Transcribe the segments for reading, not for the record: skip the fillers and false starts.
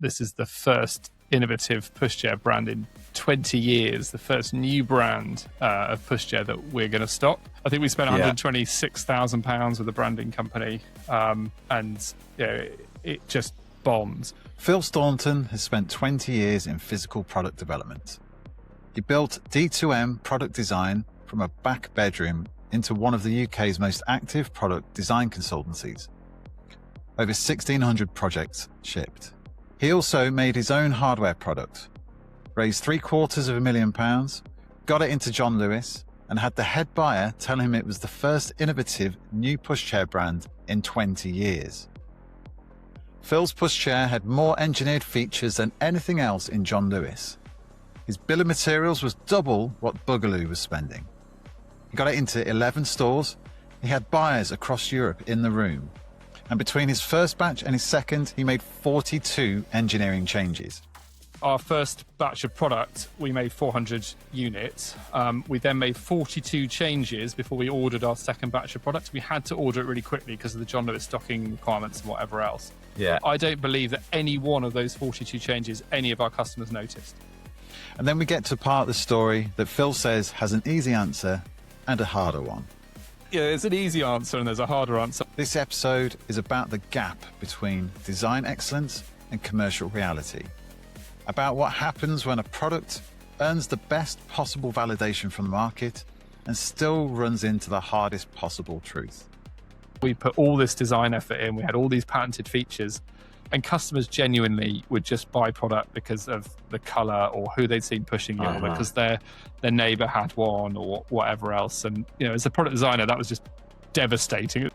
this is the first innovative pushchair brand in 20 years, the first new brand of pushchair that we're going to stock. I think we spent £126,000 with the branding company, and it just bombs. Phil Staunton has spent 20 years in physical product development. He built D2M Product Design from a back bedroom into one of the UK's most active product design consultancies. Over 1,600 projects shipped. He also made his own hardware product, raised £750,000, got it into John Lewis, and had the head buyer tell him it was the first innovative new pushchair brand in 20 years. Phil's pushchair had more engineered features than anything else in John Lewis. His bill of materials was double what Boogaloo was spending. He got it into 11 stores. He had buyers across Europe in the room. And between his first batch and his second, he made 42 engineering changes. Our first batch of product, we made 400 units. We then made 42 changes before we ordered our second batch of product. We had to order it really quickly because of the John Lewis stocking requirements and whatever else. Yeah. I don't believe that any one of those 42 changes any of our customers noticed. And then we get to a part of the story that Phil says has an easy answer and a harder one. Yeah, there's an easy answer and there's a harder answer. This episode is about the gap between design excellence and commercial reality. About what happens when a product earns the best possible validation from the market and still runs into the hardest possible truth. We put all this design effort in, we had all these patented features, and customers genuinely would just buy product because of the colour or who they'd seen pushing it, or because their neighbour had one or whatever else. And, as a product designer, that was just devastating.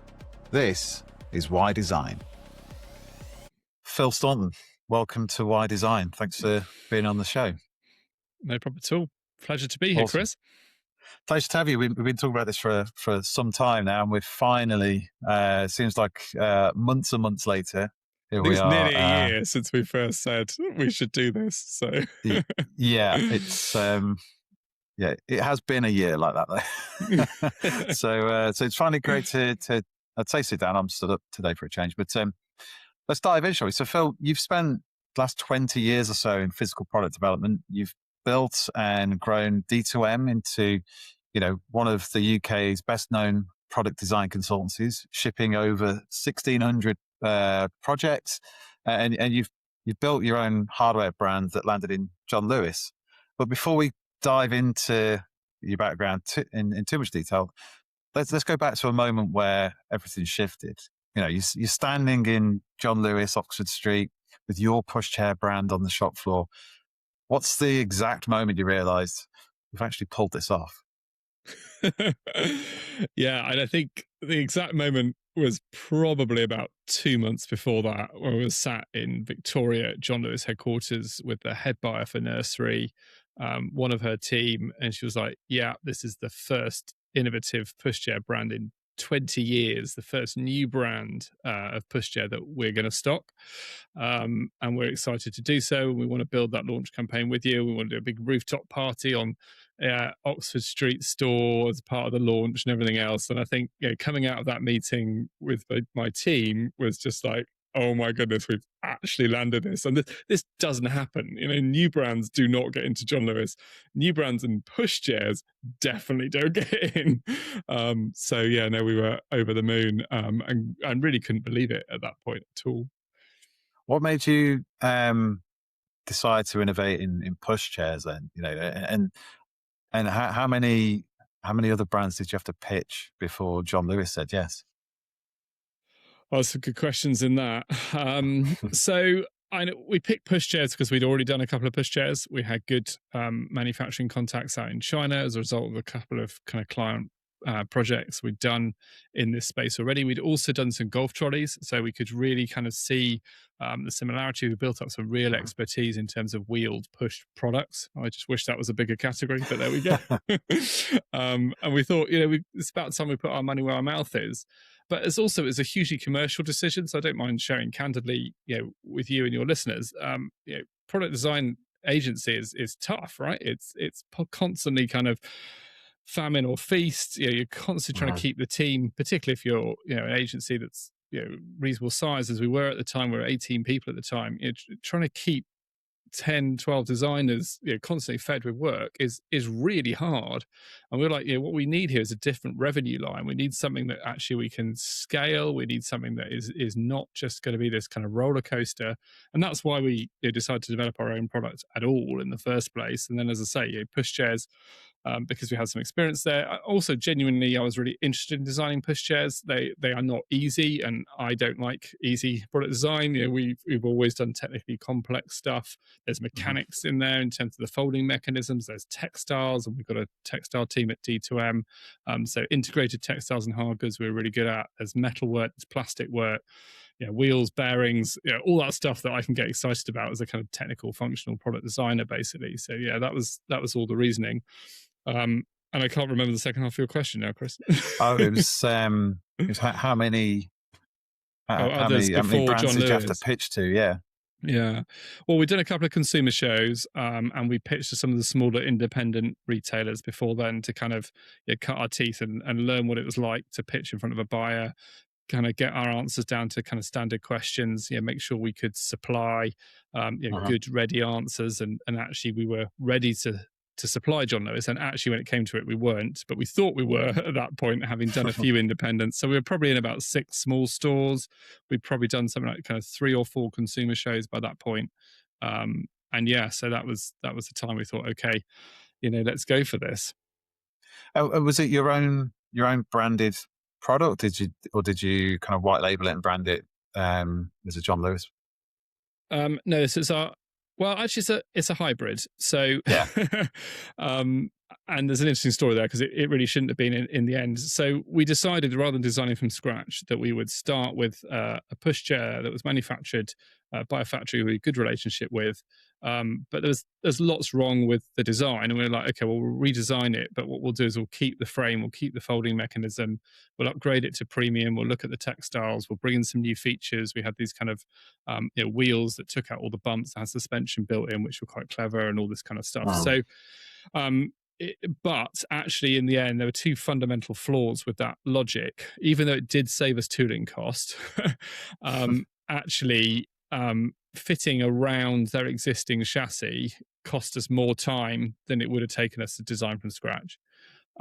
This is Why Design. Phil Staunton, welcome to Why Design. Thanks for being on the show. No problem at all. Pleasure to be here, Awesome. Chris. Pleasure to have you. We've been talking about this for some time now, and we're finally, seems like months and months later, here we are. It's nearly a year since we first said we should do this. So yeah, it's it has been a year like that though. so it's finally great to I'd say sit down. I'm stood up today for a change, but let's dive in, shall we? So Phil, you've spent the last 20 years or so in physical product development. You've built and grown D2M into, one of the UK's best known product design consultancies, shipping over 1,600 projects, and you've built your own hardware brand that landed in John Lewis. But before we dive into your background in too much detail, let's go back to a moment where everything shifted. You're standing in John Lewis, Oxford Street, with your pushchair brand on the shop floor. What's the exact moment you realised we've actually pulled this off? Yeah, and I think the exact moment was probably about 2 months before that, when we were sat in Victoria at John Lewis headquarters with the head buyer for nursery, one of her team, and she was like, yeah, this is the first innovative pushchair brand in 20 years, the first new brand of pushchair that we're going to stock, and we're excited to do so. We want to build that launch campaign with you. We want to do a big rooftop party on Oxford Street store as part of the launch and everything else. And I think coming out of that meeting with my team was just like, oh my goodness, we've actually landed this. And this doesn't happen. New brands do not get into John Lewis. New brands and pushchairs definitely don't get in. We were over the moon, and really couldn't believe it at that point at all. What made you decide to innovate in pushchairs then? And how many other brands did you have to pitch before John Lewis said yes? Oh, some good questions in that. We picked pushchairs because we'd already done a couple of pushchairs. We had good manufacturing contacts out in China as a result of a couple of kind of client projects we'd done in this space already. We'd also done some golf trolleys, so we could really kind of see the similarity. We built up some real expertise in terms of wheeled push products. I just wish that was a bigger category, but there we go. And we thought, it's about time we put our money where our mouth is. But it's a hugely commercial decision, so I don't mind sharing candidly, with you and your listeners. Product design agency is tough, right? It's constantly kind of famine or feast. You're constantly trying to keep the team, particularly if you're an agency that's reasonable size as we were at the time, we were 18 people at the time, trying to keep 10, 12 designers constantly fed with work is really hard. And we're like, what we need here is a different revenue line. We need something that actually we can scale. We need something that is not just going to be this kind of roller coaster. And that's why we decided to develop our own product at all in the first place. And then, as I say, pushchairs, because we had some experience there. Also, genuinely, I was really interested in designing pushchairs. They are not easy, and I don't like easy product design. We've always done technically complex stuff. There's mechanics in there in terms of the folding mechanisms. There's textiles, and we've got a textile team at D2M. So integrated textiles and hard goods we're really good at. There's metal work, there's plastic work, wheels, bearings, all that stuff that I can get excited about as a kind of technical, functional product designer, basically. So that was all the reasoning. And I can't remember the second half of your question now, Chris. It was how many others before brands John did Lewis. you have to pitch to? Yeah. Well, we've done a couple of consumer shows, and we pitched to some of the smaller independent retailers before then to kind of cut our teeth and learn what it was like to pitch in front of a buyer, kind of get our answers down to kind of standard questions, make sure we could supply good, ready answers. And actually we were ready to supply John Lewis. And actually when it came to it, we weren't, but we thought we were at that point, having done a few independents. So we were probably in about 6 small stores. We'd probably done something like kind of 3 or 4 consumer shows by that point. So that was the time we thought, okay, let's go for this. Was it your own branded product? Did you kind of white label it and brand it as a John Lewis? No, so it's a hybrid. So yeah. And there's an interesting story there because it really shouldn't have been in the end. So we decided, rather than designing from scratch, that we would start with a pushchair that was manufactured by a factory we had a good relationship with. But there's lots wrong with the design, and we're like, okay, well, we'll redesign it, but what we'll do is we'll keep the frame, we'll keep the folding mechanism, we'll upgrade it to premium, we'll look at the textiles, we'll bring in some new features. We had these kind of wheels that took out all the bumps, that had suspension built in, which were quite clever, and all this kind of stuff. Wow. So but actually in the end there were 2 fundamental flaws with that logic. Even though it did save us tooling cost, actually fitting around their existing chassis cost us more time than it would have taken us to design from scratch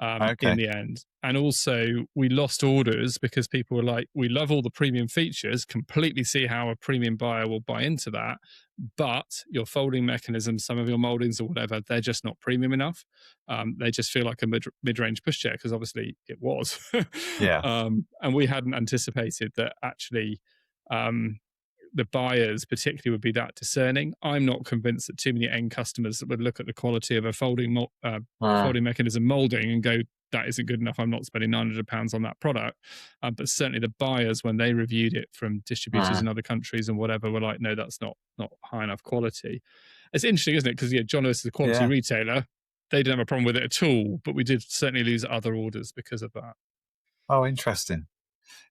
in the end. And also we lost orders because people were like, we love all the premium features, completely see how a premium buyer will buy into that, but your folding mechanism, some of your moldings or whatever, they're just not premium enough. They just feel like a mid-range pushchair, because obviously it was. And we hadn't anticipated that actually the buyers particularly would be that discerning. I'm not convinced that too many end customers that would look at the quality of a folding mechanism molding and go, that isn't good enough, I'm not spending £900 on that product. But certainly the buyers, when they reviewed it from distributors in other countries and whatever, were like, no, that's not high enough quality. It's interesting, isn't it? Because John Lewis is a quality retailer. They didn't have a problem with it at all, but we did certainly lose other orders because of that. Oh, interesting.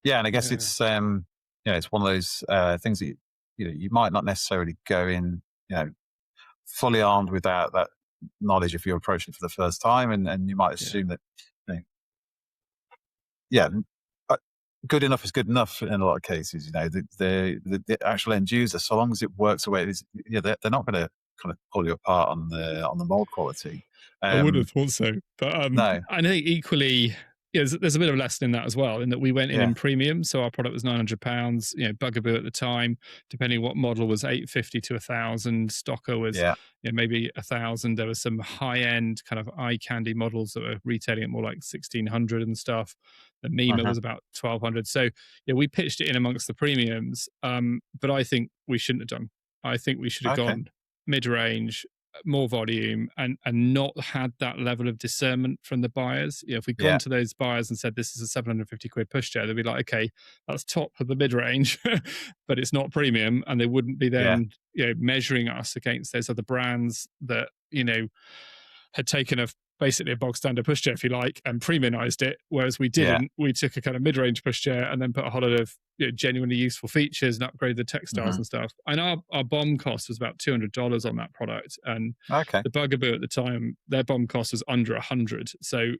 Yeah, and I guess it's it's one of those things that you might not necessarily go in fully armed with that knowledge if you're approaching it for the first time, and you might assume that good enough is good enough in a lot of cases. The actual end user, so long as it works the way it is, they're not going to kind of pull you apart on the mold quality. I would have thought so, but no. I think equally, there's a bit of a lesson in that as well, in that we went in premium, so our product was £900. Bugaboo at the time, depending what model, was $850 to $1,000. Stocker was maybe $1,000. There was some high end kind of eye candy models that were retailing at more like $1,600 and stuff. The Mima was about $1,200. So we pitched it in amongst the premiums, but I think we shouldn't have done. I think we should have gone mid-range, more volume, and not had that level of discernment from the buyers. If we'd gone to those buyers and said, this is a £750 pushchair, they'd be like, okay, that's top of the mid-range, but it's not premium. And they wouldn't be then measuring us against those other brands that had taken basically a bog standard pushchair, if you like, and premiumized it, whereas we didn't. We took a kind of mid-range pushchair and then put a whole lot of genuinely useful features and upgraded the textiles and stuff. And our BOM cost was about $200 on that product, and the Bugaboo at the time, their BOM cost was under 100. So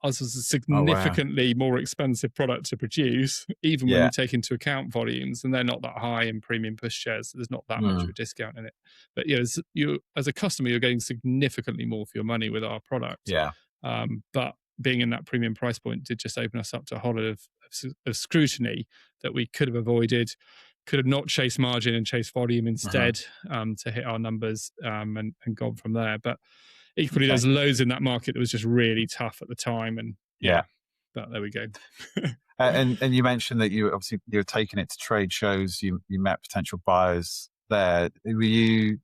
ours was a Oh, wow. significantly more expensive product to produce, even when Yeah. you take into account volumes, and they're not that high in premium pushchairs, so there's not that much of Mm. a discount in it. But as a customer, you're getting significantly more for your money with our product. Yeah. But being in that premium price point did just open us up to a whole lot of scrutiny that we could have avoided, could have not chased margin and chased volume Uh-huh. instead, to hit our numbers, and gone from there. But equally, Okay. there's loads in that market that was just really tough at the time. And yeah, Yeah. but there we go. And you mentioned that you're taking it to trade shows. You met potential buyers there. Were you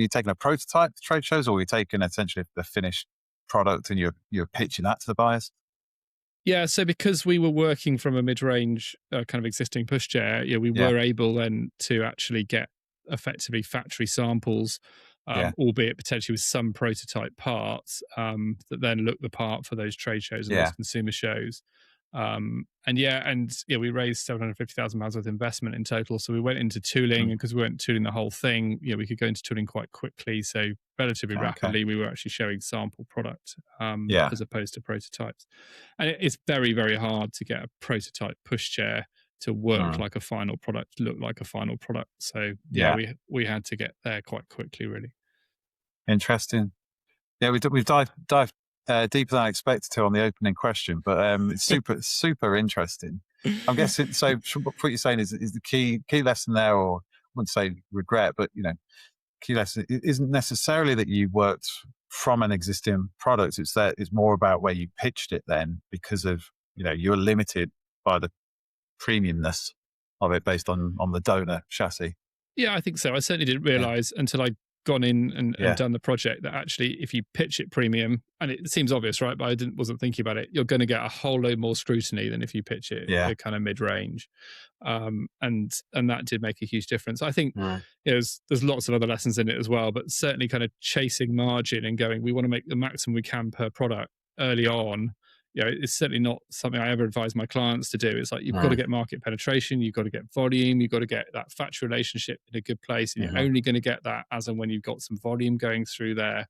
taking a prototype to trade shows, or were you taking essentially the finished product and you're pitching that to the buyers? Yeah, so because we were working from a mid-range kind of existing pushchair, we Yeah. were able then to actually get effectively factory samples, Yeah. albeit potentially with some prototype parts, that then look the part for those trade shows and those Yeah. consumer shows. And we raised £750,000 worth of investment in total. So we went into tooling, Mm. and because we weren't tooling the whole thing, we could go into tooling quite quickly. So relatively Okay. rapidly, we were actually showing sample product, Yeah. as opposed to prototypes. And it's very, very hard to get a prototype pushchair to work Mm. like a final product, look like a final product. So Yeah. we had to get there quite quickly, really. Interesting. Yeah, we've dived deeper than I expected to on the opening question, but it's super interesting. I'm guessing. So what you're saying is the key lesson there, or I wouldn't say regret, but key lesson isn't necessarily that you worked from an existing product. It's more about where you pitched it then, because of you're limited by the premiumness of it based on the donor chassis. Yeah, I think so. I certainly didn't Yeah. realize until I'd gone in and Yeah. done the project that actually, if you pitch it premium, and it seems obvious, right? But wasn't thinking about it. You're going to get a whole load more scrutiny than if you pitch it Yeah. kind of mid range, and that did make a huge difference. I think Mm. there's lots of other lessons in it as well, but certainly kind of chasing margin and going, we want to make the maximum we can per product early on. It's certainly not something I ever advise my clients to do. It's like, you've got to Mm. get market penetration, you've got to get volume, you've got to get that factory relationship in a good place, and you're Mhm. only going to get that as and when you've got some volume going through there.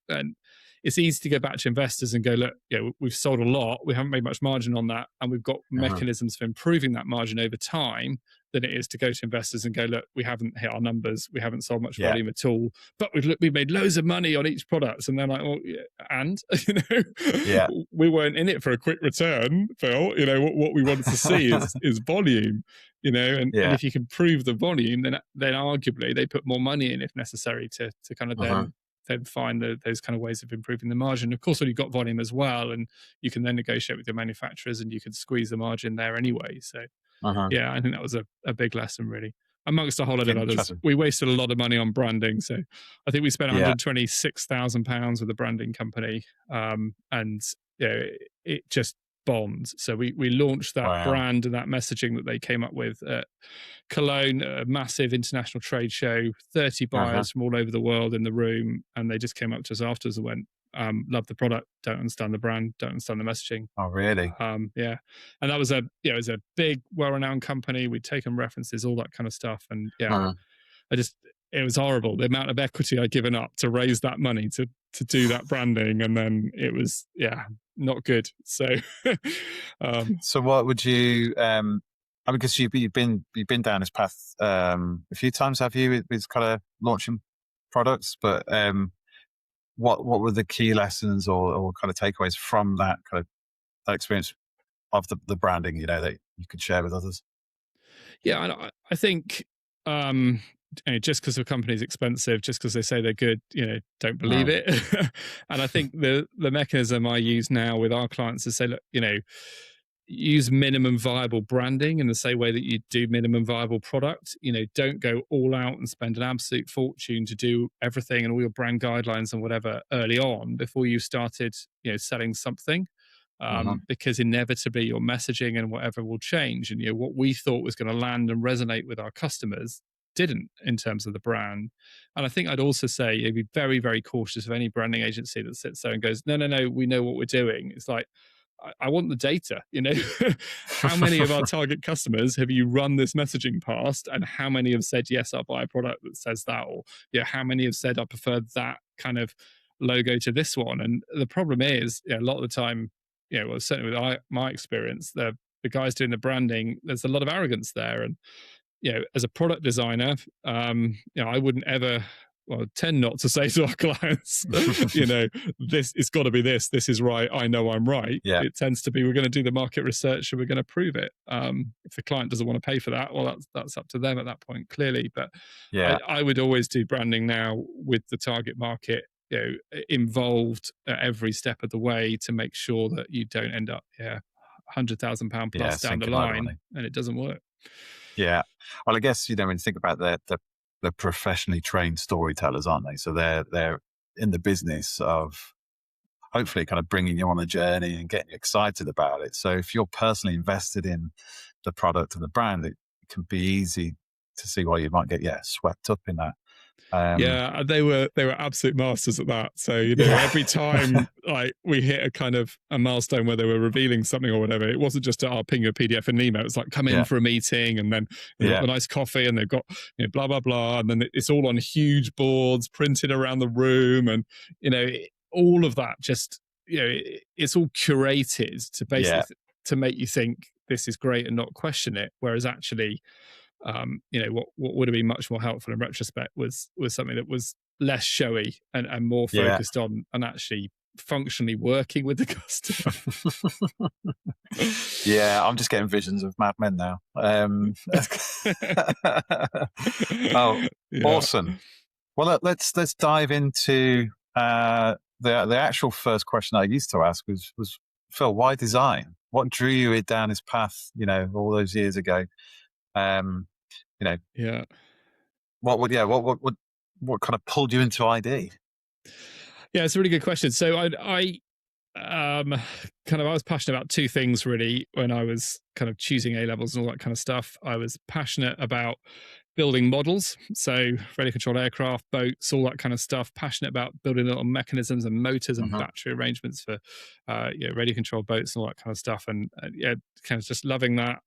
And it's easy to go back to investors and go, look, we've sold a lot, we haven't made much margin on that, and we've got Mhm. mechanisms for improving that margin over time, than it is to go to investors and go, look, we haven't hit our numbers, we haven't sold much Yeah. volume at all, but we've made loads of money on each product. And they're like, well, yeah, and Yeah. we weren't in it for a quick return, Phil. What we wanted to see is volume. And Yeah. if you can prove the volume, then arguably they put more money in if necessary to kind of Uh-huh. then find those kind of ways of improving the margin. Of course, when you've got volume as well, and you can then negotiate with your manufacturers, and you can squeeze the margin there anyway. So Uh-huh. yeah, I think that was a big lesson, really. Amongst a whole lot of others, Interesting. we wasted a lot of money on branding. So I think we spent Yeah. £126,000 with a branding company, and it just bombed. So we launched that Wow. brand and that messaging that they came up with at Cologne, a massive international trade show, 30 buyers from all over the world in the room, and they just came up to us afterwards and went, love the product, don't understand the brand, don't understand the messaging. Oh, really? Yeah, and that was it was a big, well-renowned company. We'd taken references, all that kind of stuff, and Uh-huh. it was horrible. The amount of equity I'd given up to raise that money to do that branding, and then it was not good. So, So what would you? I mean, because you've been down this path a few times, have you? With kind of launching products, but what were the key lessons or kind of takeaways from that kind of that experience of the branding? That you could share with others. yeah, and I think. Just because a company is expensive, just because they say they're good, don't believe it. And I think the mechanism I use now with our clients is say, look, use minimum viable branding in the same way that you do minimum viable product. Don't go all out and spend an absolute fortune to do everything and all your brand guidelines and whatever early on before you started, selling something. Because inevitably your messaging and whatever will change, and what we thought was going to land and resonate with our customers didn't in terms of the brand. And I think I'd also say be very, very cautious of any branding agency that sits there and goes, no, we know what we're doing. It's like, I want the data. How many of our target customers have you run this messaging past, and how many have said, yes, I'll buy a product that says that, or how many have said I prefer that kind of logo to this one. And the problem is, a lot of the time, well, certainly with my experience, the guys doing the branding, there's a lot of arrogance there. And as a product designer, I wouldn't ever, tend not to say to our clients, this, it's got to be this is right. I know I'm right. Yeah. It tends to be, we're going to do the market research and we're going to prove it. If the client doesn't want to pay for that, well, that's up to them at that point, clearly. But I would always do branding now with the target market, involved at every step of the way to make sure that you don't end up, £100,000 plus down the line and it doesn't work. Yeah. Well, I guess, when you think about the professionally trained storytellers, aren't they? So they're in the business of hopefully kind of bringing you on a journey and getting you excited about it. So if you're personally invested in the product and the brand, it can be easy to see why you might get, swept up in that. They were absolute masters at that. So every time like we hit a kind of a milestone where they were revealing something or whatever, it wasn't just I'll ping you a PDF and an email. It's like, come in for a meeting, and then they've got a nice coffee, and they've got blah blah blah, and then it's all on huge boards printed around the room, and all of that. Just it's all curated to basically to make you think this is great and not question it. Whereas actually, what would have been much more helpful in retrospect was something that was less showy and more focused on and actually functionally working with the customer. I'm just getting visions of Mad Men now. Awesome. Well, let's dive into the actual first question I used to ask was Phil, why design? What drew you down this path? All those years ago. What kind of pulled you into ID? Yeah, it's a really good question. So I was passionate about two things really when I was kind of choosing A levels and all that kind of stuff. I was passionate about building models, so radio controlled aircraft, boats, all that kind of stuff. Passionate about building little mechanisms and motors and battery arrangements for radio controlled boats and all that kind of stuff. And kind of just loving that.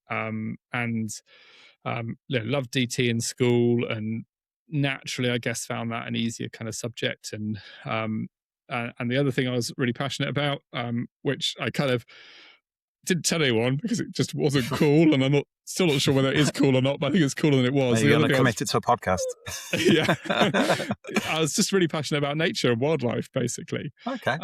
Loved DT in school, and naturally, I guess, found that an easier kind of subject. And the other thing I was really passionate about, which I kind of didn't tell anyone because it just wasn't cool, and I'm still not sure whether it is cool or not, but I think it's cooler than it was. You're going to commit it to a podcast. I was just really passionate about nature and wildlife, basically. Okay.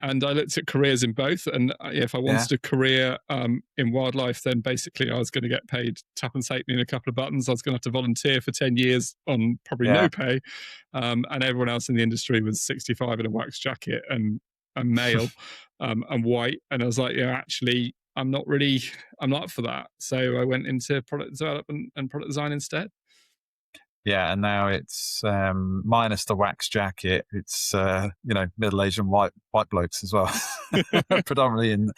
And I looked at careers in both, and if I wanted a career in wildlife, then basically I was going to get paid tuppence halfpenny in a couple of buttons. I was going to have to volunteer for 10 years on probably no pay, and everyone else in the industry was 65 in a wax jacket and male and white, and I was like, actually, I'm not up for that. So I went into product development and product design instead. Yeah, and now it's minus the wax jacket. It's middle-aged and white blokes as well, predominantly in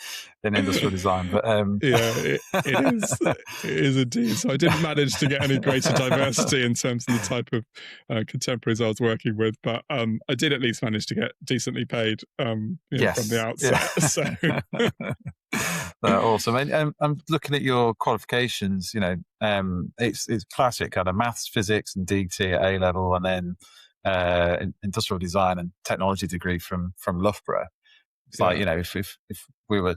industrial design. But it is indeed. So I didn't manage to get any greater diversity in terms of the type of contemporaries I was working with, but I did at least manage to get decently paid from the outset. Yeah. So awesome. And I'm looking at your qualifications. It's classic kind of maths, physics, and DT at A level, and then industrial design and technology degree from Loughborough. It's like if we were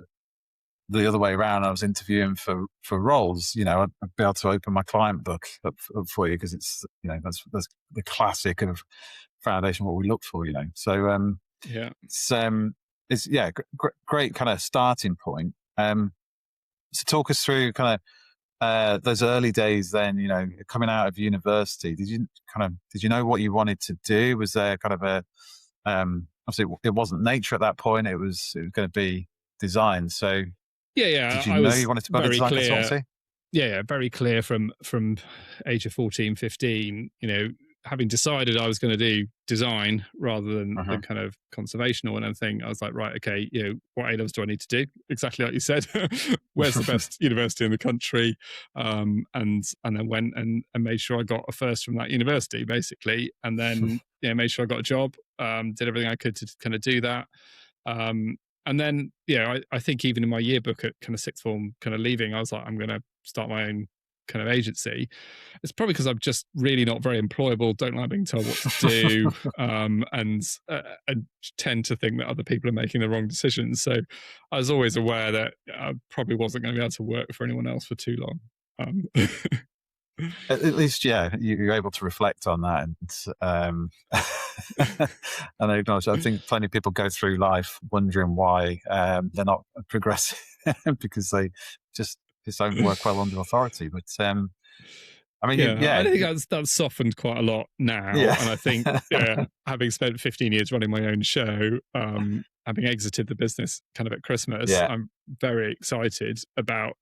the other way around, I was interviewing for roles. I'd be able to open my client book up for you because it's that's the classic of foundation what we look for. So it's great kind of starting point. So talk us through kind of those early days then, coming out of university. Did you know what you wanted to do? Was there kind of a obviously it wasn't nature at that point, it was going to be design. So did you know you wanted to build a design consultancy? Very clear from age of 14, 15, having decided I was going to do design rather than the kind of conservation or anything. I was like, right, okay, what A-levels do I need to do? Exactly like you said. Where's the best university in the country? And then went and made sure I got a first from that university, basically. And then made sure I got a job, did everything I could to kind of do that. And then, I think even in my yearbook at kind of sixth form, kind of leaving, I was like, I'm going to start my own kind of agency. It's probably because I'm just really not very employable, don't like being told what to do, and I tend to think that other people are making the wrong decisions. So I was always aware that I probably wasn't going to be able to work for anyone else for too long. At least, yeah, you're able to reflect on that and acknowledge. I think plenty of people go through life wondering why they're not progressing because they just don't work well under authority. But I mean, yeah, I think that's softened quite a lot now, yeah. and I think having spent 15 years running my own show, having exited the business kind of at Christmas, I'm very excited about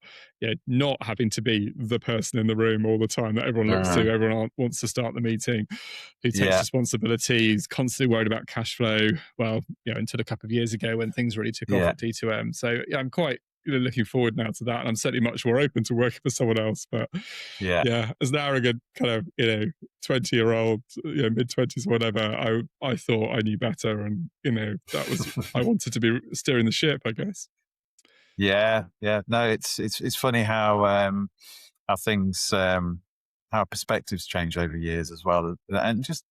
not having to be the person in the room all the time that everyone looks to. Everyone wants to start the meeting, who takes responsibilities, constantly worried about cash flow. Well, until a couple of years ago when things really took off at D2M. So I'm quite looking forward now to that, and I'm certainly much more open to working for someone else. But as an arrogant kind of 20-year-old, mid-20s or whatever, I thought I knew better, and that was I wanted to be steering the ship, I guess. No, it's funny how things how perspectives change over years as well, and just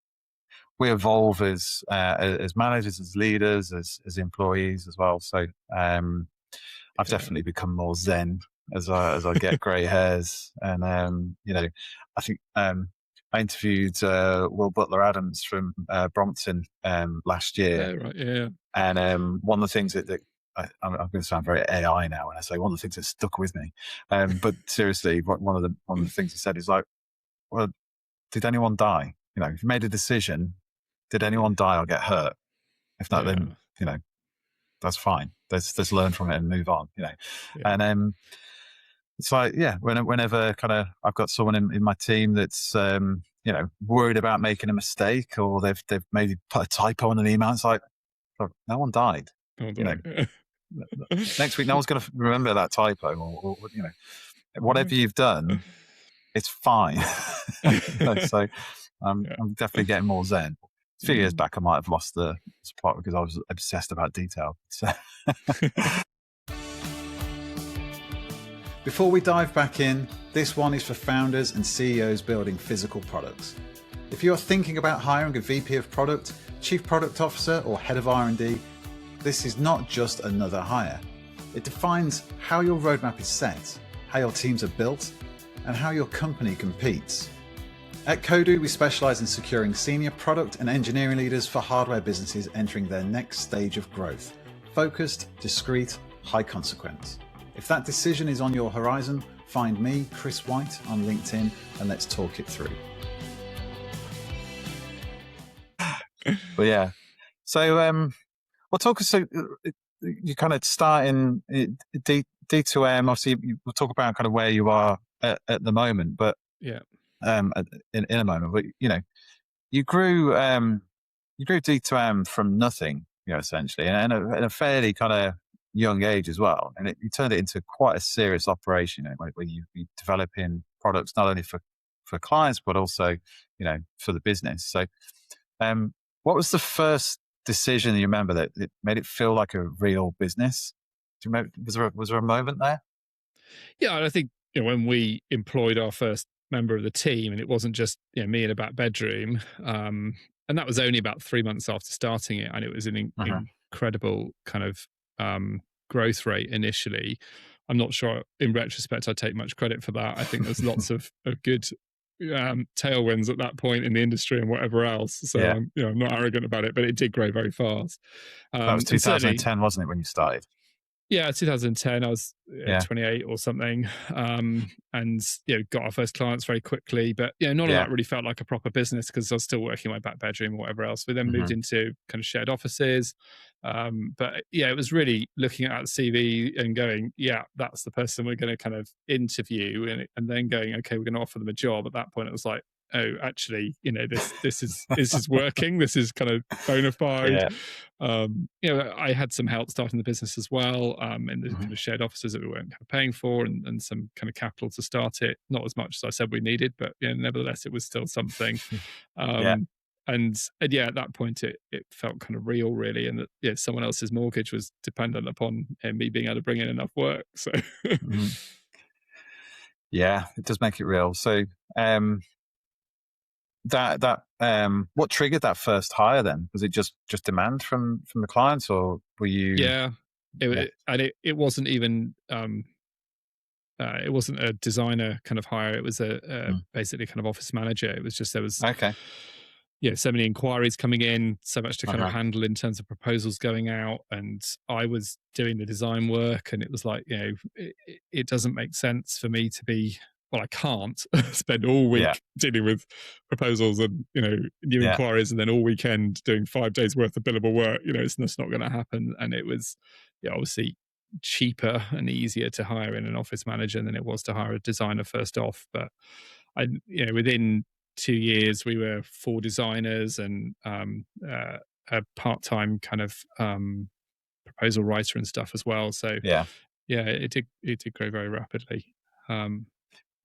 we evolve as managers, as leaders, as employees as well. So I've definitely become more zen as I get grey hairs, and I think I interviewed Will Butler Adams from Brompton last year. And one of the things that I'm going to sound very AI now when I say one of the things that stuck with me, but seriously, one of the things he said is like, well, did anyone die? If you made a decision, did anyone die or get hurt? If not, then that's fine. Let's learn from it and move on. And it's like whenever kind of I've got someone in my team that's worried about making a mistake, or they've maybe put a typo on an email, it's like, no one died. Next week, no one's going to remember that typo, or whatever you've done, it's fine. So I'm definitely getting more zen. A few years back, I might have lost the plot because I was obsessed about detail. So. Before we dive back in, this one is for founders and CEOs building physical products. If you're thinking about hiring a VP of product, chief product officer, or head of R&D, this is not just another hire. It defines how your roadmap is set, how your teams are built, and how your company competes. At Kodu, we specialize in securing senior product and engineering leaders for hardware businesses entering their next stage of growth. Focused, discreet, high consequence. If that decision is on your horizon, find me, Chris White, on LinkedIn, and let's talk it through. But so well, talk us through. You kind of start in D2M. Obviously, we'll talk about kind of where you are at the moment, but in a moment. But you grew D2M from nothing, essentially, and in a fairly kind of young age as well, and you turned it into quite a serious operation, where you developing products not only for clients but also for the business. So, what was the first decision you remember that it made it feel like a real business? Do you remember, was there a moment there? Yeah, I think when we employed our first member of the team, and it wasn't just me in a back bedroom, and that was only about 3 months after starting it, and it was an incredible kind of growth rate initially. I'm not sure in retrospect I take much credit for that. I think there's lots of good tailwinds at that point in the industry and whatever else. So I'm not arrogant about it, but it did grow very fast. That was 2010, wasn't it, when you started? Yeah, 2010. I was 28 or something, and got our first clients very quickly. But none of that really felt like a proper business because I was still working in my back bedroom or whatever else. We then moved into kind of shared offices, but it was really looking at the CV and going, that's the person we're going to kind of interview, and then going, okay, we're going to offer them a job. At that point, it was like, oh, actually, this is working. This is kind of bona fide. I had some help starting the business as well, in the kind of shared offices that we weren't kind of paying for, and some kind of capital to start it. Not as much as I said we needed, but nevertheless, it was still something. And at that point, it felt kind of real, really, and that someone else's mortgage was dependent upon me being able to bring in enough work. So. Yeah, it does make it real. So what triggered that first hire then? Was it just demand from the clients, or were you? Yeah, Yeah. it wasn't even it wasn't a designer kind of hire. It was a Mm. basically kind of office manager. It was just there was Okay. so many inquiries coming in, so much to kind of Uh-huh. handle in terms of proposals going out, and I was doing the design work, and it was like, it doesn't make sense for me to be, well, I can't spend all Yeah. week dealing with proposals and new Yeah. inquiries, and then all weekend doing 5 days worth of billable work. It's just not going to happen. And it was, obviously cheaper and easier to hire in an office manager than it was to hire a designer first off. But within 2 years, we were 4 designers and a part-time kind of proposal writer and stuff as well. So Yeah. yeah, it did grow very rapidly. Um,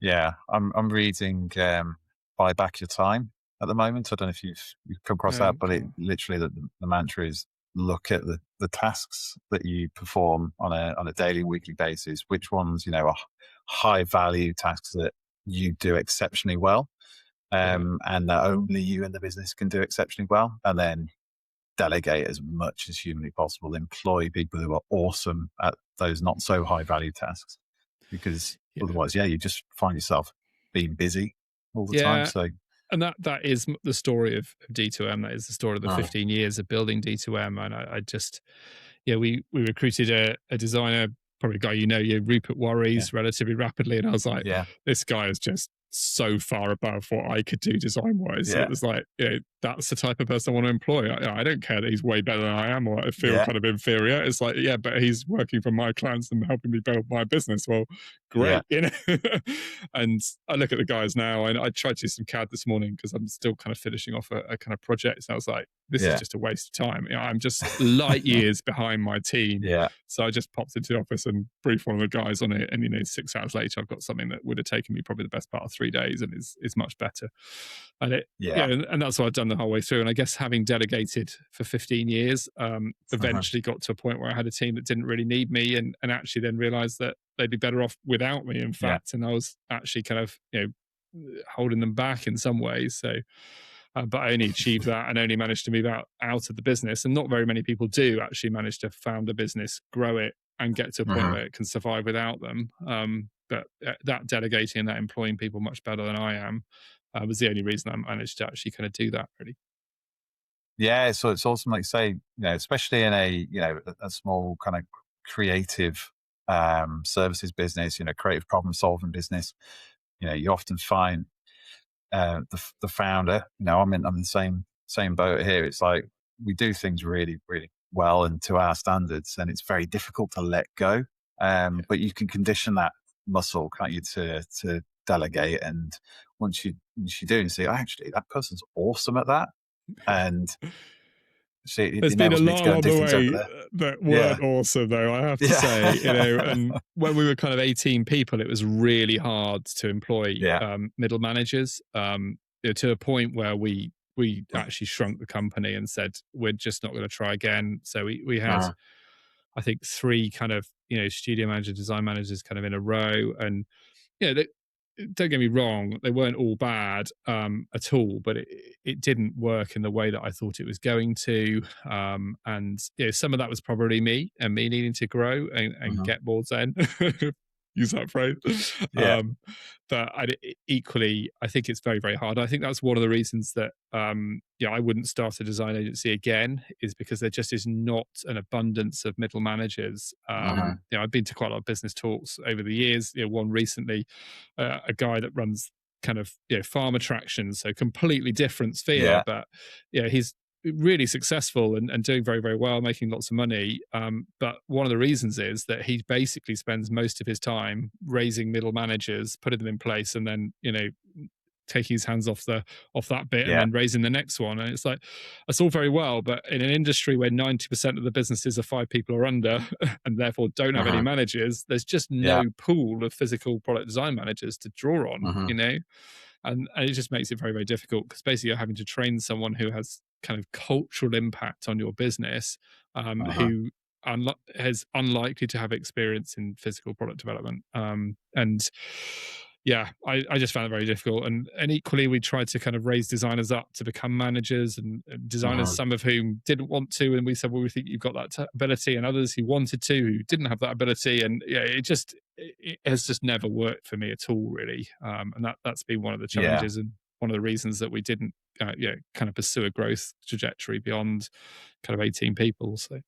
Yeah. I'm reading Buy Back Your Time at the moment. I don't know if you've come across that, but it cool. literally the mantra is look at the tasks that you perform on a daily, weekly basis. Which ones, are high value tasks that you do exceptionally well, Yeah, and that only you and the business can do exceptionally well, and then delegate as much as humanly possible. Employ people who are awesome at those not so high value tasks, because yeah, otherwise, yeah, you just find yourself being busy all the time. yeah. So, And that is the story of D2M. That is the story of the uh, 15 years of building D2M. And I just, yeah, we recruited a designer, probably a guy Rupert yeah, Worries, relatively rapidly, and I was like, yeah, this guy is just so far above what I could do design wise. It yeah, was like, that's the type of person I want to employ. I don't care that he's way better than I am or I feel yeah, kind of inferior. It's like, yeah, but he's working for my clients and helping me build my business. Well, yeah, great, And I look at the guys now, and I tried to do some CAD this morning because I'm still kind of finishing off a kind of project. And I was like, this is yeah, just a waste of time. I'm just light years behind my team. yeah, So I just popped into the office and briefed one of the guys on it. And, 6 hours later, I've got something that would have taken me probably the best part of 3 days and is much better. And yeah, and that's what I've done the whole way through. And I guess having delegated for 15 years, uh-huh, eventually got to a point where I had a team that didn't really need me, and actually then realized that they'd be better off without me, in yeah, fact. And I was actually kind of, holding them back in some ways. So, but I only achieved that and only managed to move out of the business. And not very many people do actually manage to found a business, grow it, and get to a point uh-huh. where it can survive without them. But that delegating and that employing people much better than I am was the only reason I managed to actually kind of do that, really. Yeah. So it's awesome, like you say, especially in a small kind of creative services business, creative problem solving business. You often find the founder. I'm in the same boat here. It's like we do things really, really well and to our standards, and it's very difficult to let go. Yeah. But you can condition that muscle, can't you, to delegate. And once you do, and see, "Oh, actually, that person's awesome at that, and see, it There's been a enables me to lot go and along do the things over way there." that Yeah, weren't awesome, though, I have to yeah, say. And when we were kind of 18 people, it was really hard to employ yeah, middle managers, to a point where we actually shrunk the company and said we're just not going to try again. So we had, uh, I think, three kind of studio manager, design managers kind of in a row. And they, don't get me wrong, they weren't all bad at all, but it didn't work in the way that I thought it was going to. And some of that was probably me and me needing to grow and uh, get more zen. Use that phrase. yeah, Um, but equally, I think it's very, very hard. I think that's one of the reasons that I wouldn't start a design agency again, is because there just is not an abundance of middle managers. uh, I've been to quite a lot of business talks over the years. One recently, a guy that runs kind of farm attractions, so completely different sphere, yeah, but he's really successful and doing very, very well, making lots of money. But one of the reasons is that he basically spends most of his time raising middle managers, putting them in place, and then taking his hands off that bit and yeah, then raising the next one. And it's like, that's all very well, but in an industry where 90% of the businesses are 5 people or under and therefore don't have any uh, managers, there's just yeah, no pool of physical product design managers to draw on, uh, and it just makes it very, very difficult, because basically you're having to train someone who has kind of cultural impact on your business, who is unlikely to have experience in physical product development. And yeah, I just found it very difficult. And equally, we tried to kind of raise designers up to become managers, and designers, Hmm. some of whom didn't want to. And we said, well, we think you've got that ability, and others who wanted to, who didn't have that ability. And yeah, it has just never worked for me at all, really. And that's been one of the Yeah. challenges and one of the reasons that we didn't, kind of pursue a growth trajectory beyond kind of 18 people. So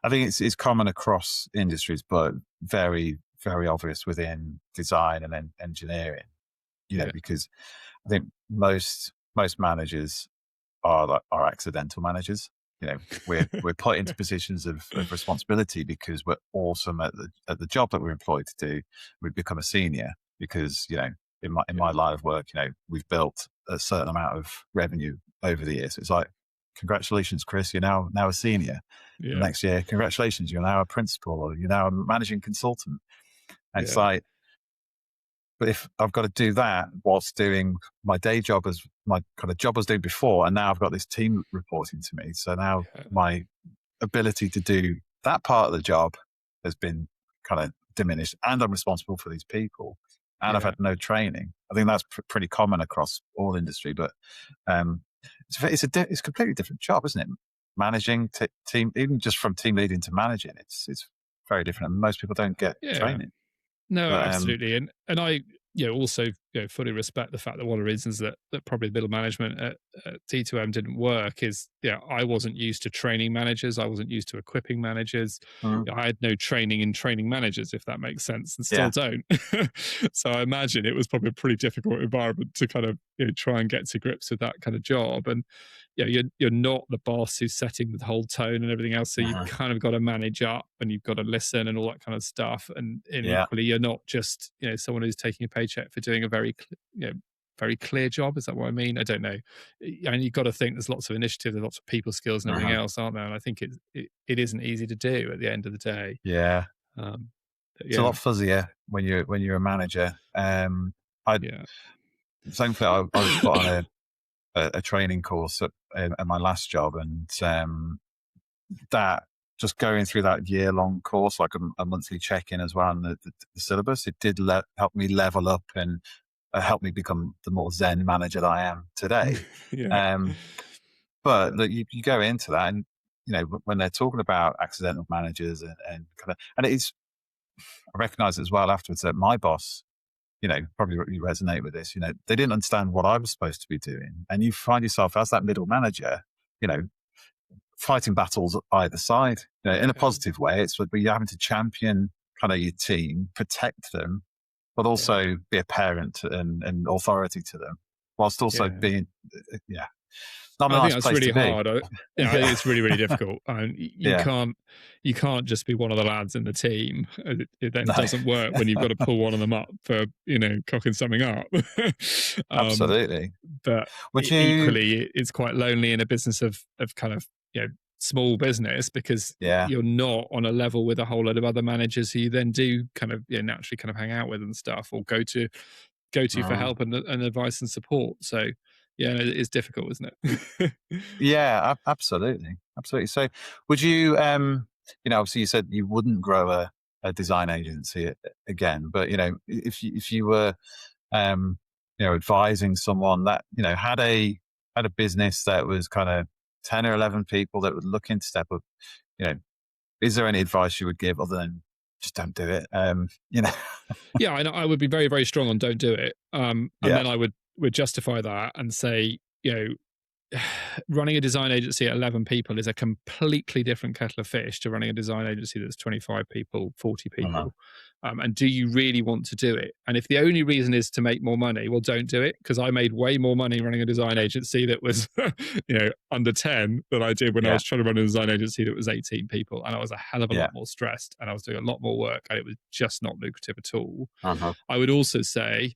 I think it's common across industries, but very, very obvious within design and engineering, yeah, because I think most managers are accidental managers. We're put into positions of responsibility because we're awesome at the job that we're employed to do. We become a senior because in yeah, my line of work, we've built a certain amount of revenue over the years. It's like, congratulations, Chris, you're now a senior. The yeah, next year, congratulations, you're now a principal, or you're now a managing consultant. And it's yeah, like, but if I've got to do that whilst doing my day job as my kind of job I was doing before, and now I've got this team reporting to me. So now yeah, my ability to do that part of the job has been kind of diminished, and I'm responsible for these people, and I've yeah. had no training. I think that's pretty common across all industry, but um, it's a completely different job, isn't it? Managing team, even just from team leading to managing, it's very different, and most people don't get Yeah. training. No, But absolutely. And I, also, fully respect the fact that one of the reasons that probably middle management at D2M didn't work is, I wasn't used to training managers. I wasn't used to equipping managers. mm, I had no training in training managers, if that makes sense, and still yeah, don't. So I imagine it was probably a pretty difficult environment to kind of, try and get to grips with that kind of job. And you're not the boss who's setting the whole tone and everything else. So you've uh kind of got to manage up, and you've got to listen and all that kind of stuff. And yeah, equally, you're not just someone who's taking a paycheck for doing a very clear job. Is that what I mean? I don't know. And you've got to think there's lots of initiative, there's lots of people skills and everything uh else, aren't there? And I think it isn't easy to do at the end of the day. yeah. Um, but It's a yeah, lot fuzzier when you're a manager. I yeah, Thankfully I was put on a training course at my last job, and that just going through that year-long course, like a monthly check-in as well, and the syllabus, it did help me level up and help me become the more zen manager that I am today. yeah, Um, but look, you go into that, and when they're talking about accidental managers and kind of, and it is, I recognize as well afterwards that my boss, probably you resonate with this, they didn't understand what I was supposed to be doing. And you find yourself as that middle manager, you know, fighting battles either side, in a yeah, positive way. It's where you're having to champion kind of your team, protect them, but yeah. also be a parent and authority to them, whilst also Yeah. being, yeah, not a I think nice that's place really to be. hard. I think Yeah. it's really, really difficult. And you Yeah. can't just be one of the lads in the team. It then No. doesn't work when you've got to pull one of them up for cocking something up. um, Absolutely. but Would you, equally, it's quite lonely in a business of kind of small business, because yeah. you're not on a level with a whole lot of other managers who you then do kind of naturally kind of hang out with and stuff, or go to for Mm. help and advice and support. So yeah, it's difficult, isn't it? Yeah, absolutely. Absolutely. So would you, obviously you said you wouldn't grow a design agency again, but, if you were, um, advising someone that, had a business that was kind of 10 or 11 people that would looking to step up, you know, is there any advice you would give other than just don't do it? Yeah, I would be very, very strong on don't do it. And Yeah. then I would justify that and say, running a design agency at 11 people is a completely different kettle of fish to running a design agency that's 25 people, 40 Uh-huh. people. And do you really want to do it? And if the only reason is to make more money, well, don't do it, because I made way more money running a design agency that was, under 10 than I did when I Yeah. was trying to run a design agency that was 18 people. And I was a hell of a Yeah. lot more stressed, and I was doing a lot more work, and it was just not lucrative at all. Uh-huh. I would also say,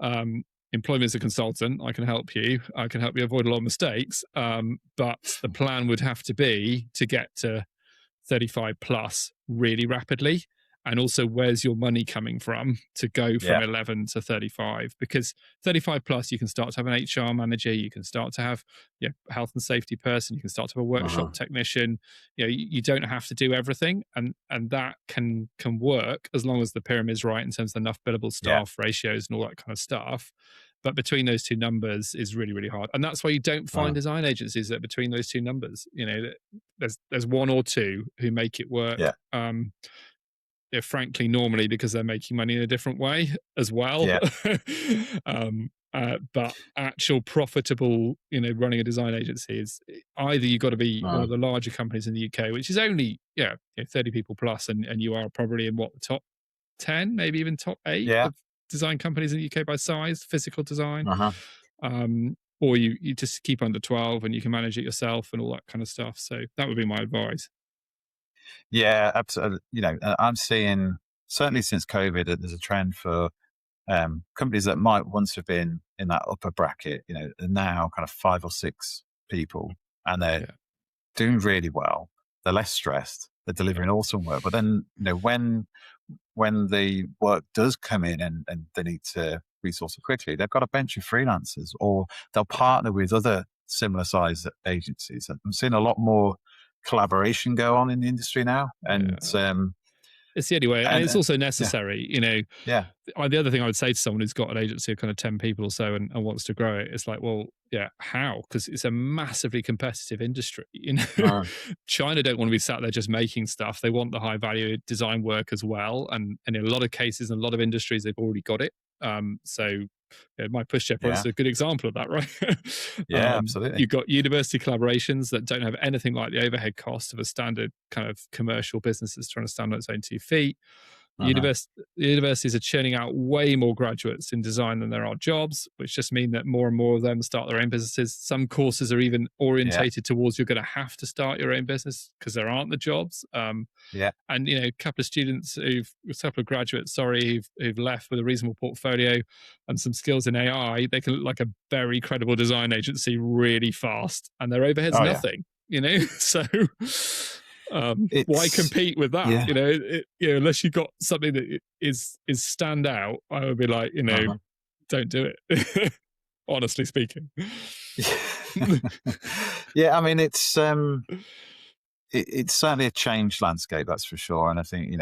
um, employ me as a consultant. I can help you. I can help you avoid a lot of mistakes. But the plan would have to be to get to 35 plus really rapidly. and also where's your money coming from to go from Yeah. 11 to 35, because 35 plus you can start to have an HR manager, you can start to have health and safety person, you can start to have a workshop technician. You don't have to do everything, and that can work as long as the pyramid is right in terms of enough billable staff ratios and all that kind of stuff. But between those two numbers is really, really hard, and that's why you don't find design agencies that between those two numbers. There's one or two who make it work. Yeah. Frankly, normally because they're making money in a different way as well. Yeah. But actual profitable, running a design agency is either you've got to be one of the larger companies in the UK, which is only 30 people plus, and you are probably in the top 10, maybe even top 8 of design companies in the UK by size, physical design. Or you just keep under 12 and you can manage it yourself and all that kind of stuff. So that would be my advice. Yeah, absolutely. I'm seeing, certainly since COVID, that there's a trend for companies that might once have been in that upper bracket, are now kind of 5 or 6 people, and they're doing really well. They're less stressed. They're delivering awesome work. But then, when the work does come in and they need to resource it quickly, they've got a bench of freelancers, or they'll partner with other similar sized agencies. I'm seeing a lot more collaboration go on in the industry now, and it's the only way, and it's also necessary. Yeah. The other thing I would say to someone who's got an agency of kind of 10 people or so and wants to grow it, it's like, well, how? Because it's a massively competitive industry. China don't want to be sat there just making stuff. They want the high value design work as well, and in a lot of cases, in a lot of industries, they've already got it. So my pushchair product is a good example of that, right? Absolutely. You've got university collaborations that don't have anything like the overhead cost of a standard kind of commercial business that's trying to stand on its own 2 feet. Universities are churning out way more graduates in design than there are jobs, which just mean that more and more of them start their own businesses. Some courses are even orientated towards you're going to have to start your own business because there aren't the jobs. And a couple of students a couple of graduates, who've left with a reasonable portfolio and some skills in AI, they can look like a very credible design agency really fast, and their overhead's nothing. So. Why compete with that? Unless you've got something that is stand out, I would be like, don't do it. Honestly speaking. I mean, it's certainly a changed landscape, that's for sure. And I think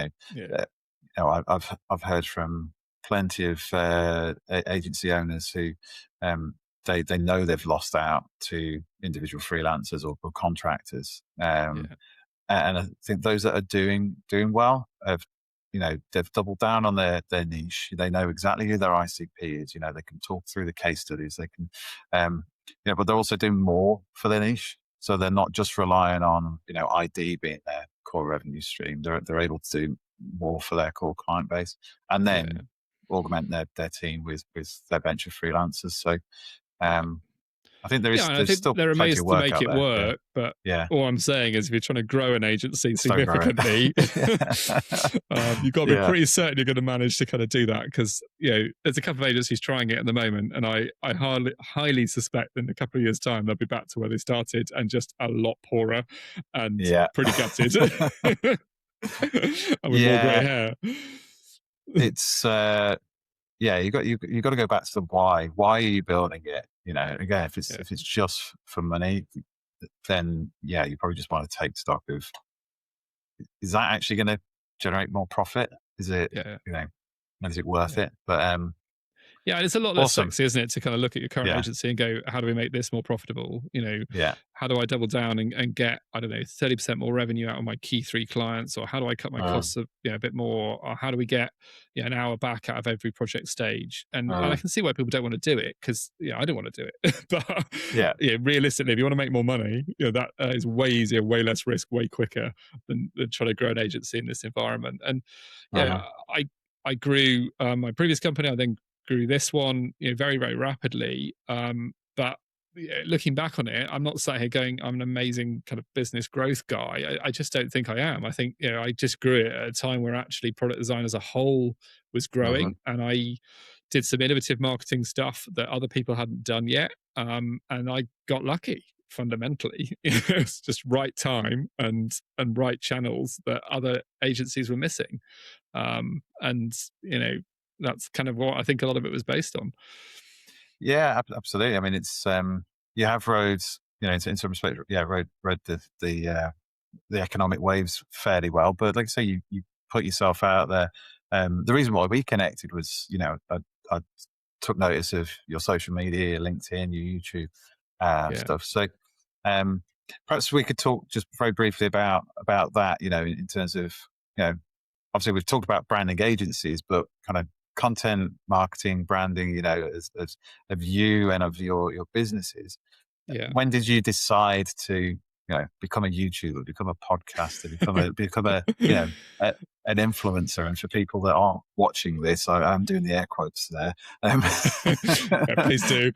I've heard from plenty of agency owners who they know they've lost out to individual freelancers or contractors. And I think those that are doing well they've doubled down on their niche. They know exactly who their ICP is. They can talk through the case studies. They can, but they're also doing more for their niche. So they're not just relying on ID being their core revenue stream. They're able to do more for their core client base, and then augment their team with their bench of freelancers. So. I think there's still there are plenty ways of to work make out it there. work, but all I'm saying is if you're trying to grow an agency significantly, you've got to be pretty certain you're going to manage to kind of do that, because there's a couple of agencies trying it at the moment, and I highly suspect in a couple of years' time they'll be back to where they started and just a lot poorer and pretty gutted and with more grey hair. It's you got to go back to the why. Why are you building it? Again, if it's just for money, then you probably just want to take stock of, is that actually going to generate more profit? Is it is it worth it? But it's a lot less sexy, isn't it, to kind of look at your current agency and go, how do we make this more profitable? How do I double down and get, 30% more revenue out of my key 3 clients? Or how do I cut my costs a bit more? Or how do we get an hour back out of every project stage? And I can see why people don't want to do it, because I don't want to do it. But realistically, if you want to make more money, that is way easier, way less risk, way quicker than trying to grow an agency in this environment. And I grew my previous company. I then grew this one very, very rapidly. But looking back on it, I'm not sat here going, I'm an amazing kind of business growth guy. I just don't think I am. I think, I just grew it at a time where actually product design as a whole was growing. And I did some innovative marketing stuff that other people hadn't done yet. And I got lucky, fundamentally. It's just right time and right channels that other agencies were missing. And that's kind of what I think a lot of it was based on. Yeah, absolutely. I mean, it's you have roads, in some respect, rode the economic waves fairly well. But like I say, you put yourself out there. The reason why we connected was, I took notice of your social media, your LinkedIn, your YouTube stuff. So perhaps we could talk just very briefly about that. In terms of, obviously we've talked about branding agencies, but kind of content marketing, branding, as of you and of your businesses. Yeah. When did you decide to become a YouTuber, become a podcaster, become a an influencer? And for people that aren't watching this, I'm doing the air quotes there. Yeah, please do.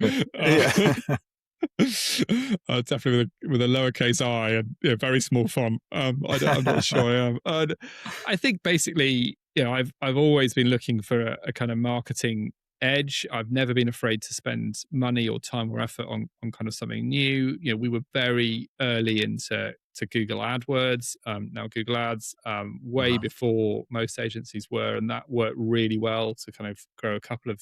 Definitely with a lowercase I and very small font. I'm not sure I am. I think basically, I've always been looking for a kind of marketing edge. I've never been afraid to spend money or time or effort on kind of something new. We were very early into Google AdWords, now Google Ads, way before most agencies were, and that worked really well to kind of grow a couple of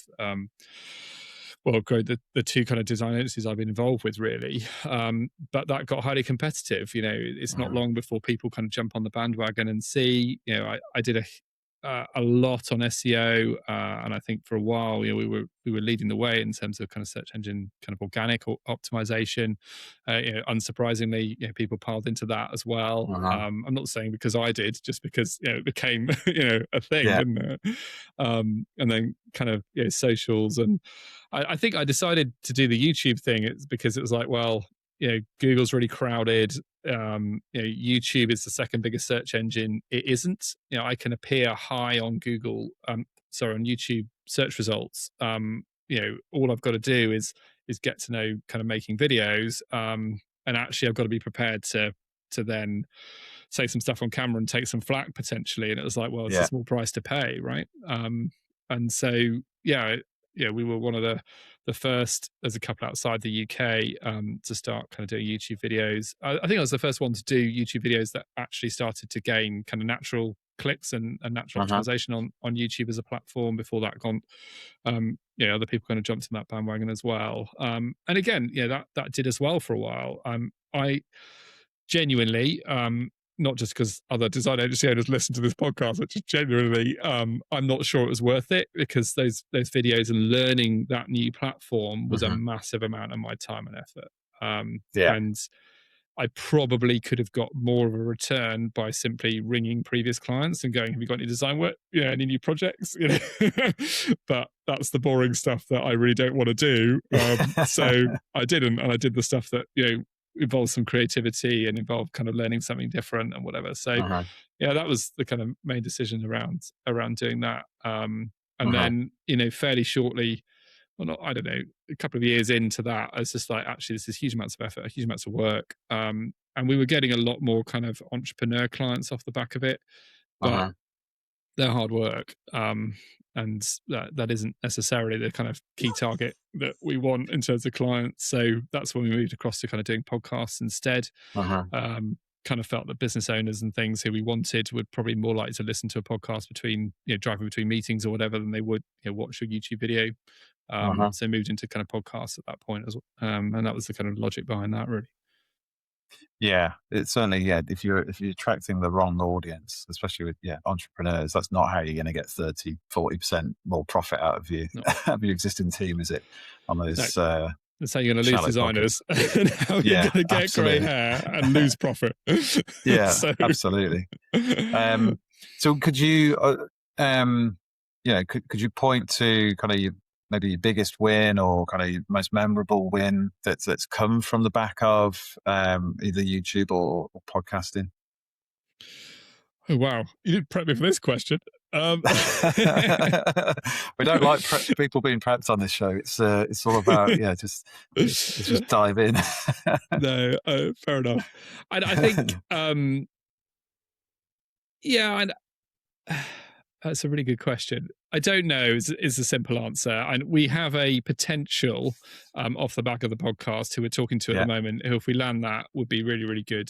grow the two kind of design agencies I've been involved with, really. But that got highly competitive. It's not long before people kind of jump on the bandwagon and see. I did a lot on SEO, and I think for a while, we were leading the way in terms of kind of search engine kind of organic or optimization. Unsurprisingly, people piled into that as well. I'm not saying because I did, just because it became a thing, didn't it? And then kind of socials, and I think I decided to do the YouTube thing. It's because it was like, well, Google's really crowded. YouTube is the second biggest search engine. It isn't. I can appear high on Google, on YouTube search results. All I've got to do is get to know kind of making videos. And actually, I've got to be prepared to then say some stuff on camera and take some flack potentially. And it was like, well, it's a small price to pay, right? And so, we were one of the first, there's a couple outside the UK to start kind of doing YouTube videos. I think I was the first one to do YouTube videos that actually started to gain kind of natural clicks and natural optimization on YouTube as a platform. Before that other people kind of jumped on that bandwagon as well. And again, that did as well for a while. I genuinely, not just because other design agency owners listen to this podcast, but just genuinely, I'm not sure it was worth it, because those videos and learning that new platform was a massive amount of my time and effort. And I probably could have got more of a return by simply ringing previous clients and going, have you got any design work? Any new projects? But that's the boring stuff that I really don't want to do. So I didn't, and I did the stuff that, involves some creativity and involved kind of learning something different and whatever. So that was the kind of main decision around doing that. And then, fairly shortly, I don't know, a couple of years into that, I was just like, actually, this is huge amounts of effort, huge amounts of work. And we were getting a lot more kind of entrepreneur clients off the back of it, but they're hard work. And that isn't necessarily the kind of key target that we want in terms of clients. So that's when we moved across to kind of doing podcasts instead. Kind of felt that business owners and things who we wanted would probably more likely to listen to a podcast between, driving between meetings or whatever, than they would watch a YouTube video. So moved into kind of podcasts at that point as well. And that was the kind of logic behind that, really. Yeah, it's certainly, if you're attracting the wrong audience, especially with entrepreneurs, that's not how you're going to get 30-40% more profit out of you out of your existing team, is it? On those that's how you're going to lose designers and how you're going to get grey hair and lose profit. Absolutely. So could you could you point to kind of maybe your biggest win, or kind of your most memorable win that's come from the back of either YouTube or podcasting? Oh, wow. You didn't prep me for this question. We don't like people being prepped on this show. It's all about, just dive in. No, fair enough. I think, that's a really good question. I don't know is the simple answer. And we have a potential off the back of the podcast who we're talking to at the moment, who if we land that would be really, really good.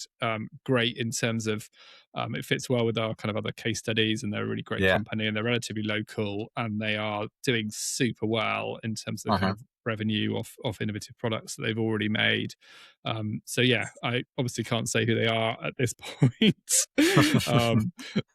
Great in terms of it fits well with our kind of other case studies, and they're a really great company, and they're relatively local, and they are doing super well in terms of the kind of revenue off innovative products that they've already made. So yeah, I obviously can't say who they are at this point.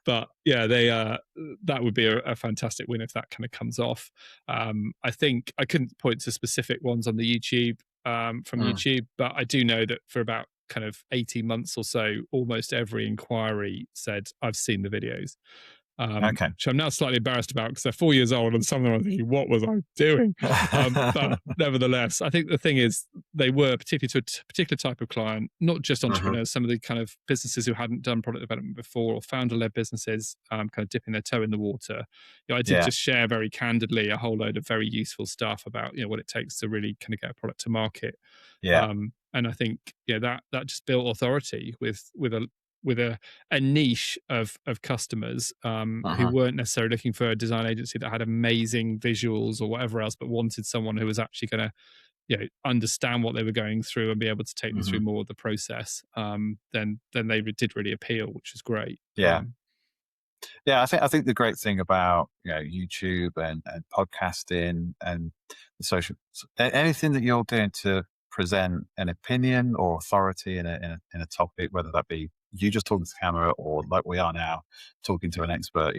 But yeah, that would be a fantastic win if that kind of comes off. I think I couldn't point to specific ones on the YouTube from YouTube, but I do know that for about kind of 18 months or so, almost every inquiry said, I've seen the videos. Which I'm now slightly embarrassed about because they're 4 years old and some of them are thinking, what was I doing? But nevertheless, I think the thing is they were particularly to a particular type of client, not just entrepreneurs, some of the kind of businesses who hadn't done product development before or founder-led businesses kind of dipping their toe in the water. I did just share very candidly a whole load of very useful stuff about what it takes to really kind of get a product to market. And I think that just built authority with a niche of customers who weren't necessarily looking for a design agency that had amazing visuals or whatever else, but wanted someone who was actually going to understand what they were going through and be able to take them through more of the process. Then they did really appeal, which is great. I think the great thing about YouTube and podcasting and the social, anything that you're doing to present an opinion or authority in a topic, whether that be you just talking to the camera or like we are now talking to an expert,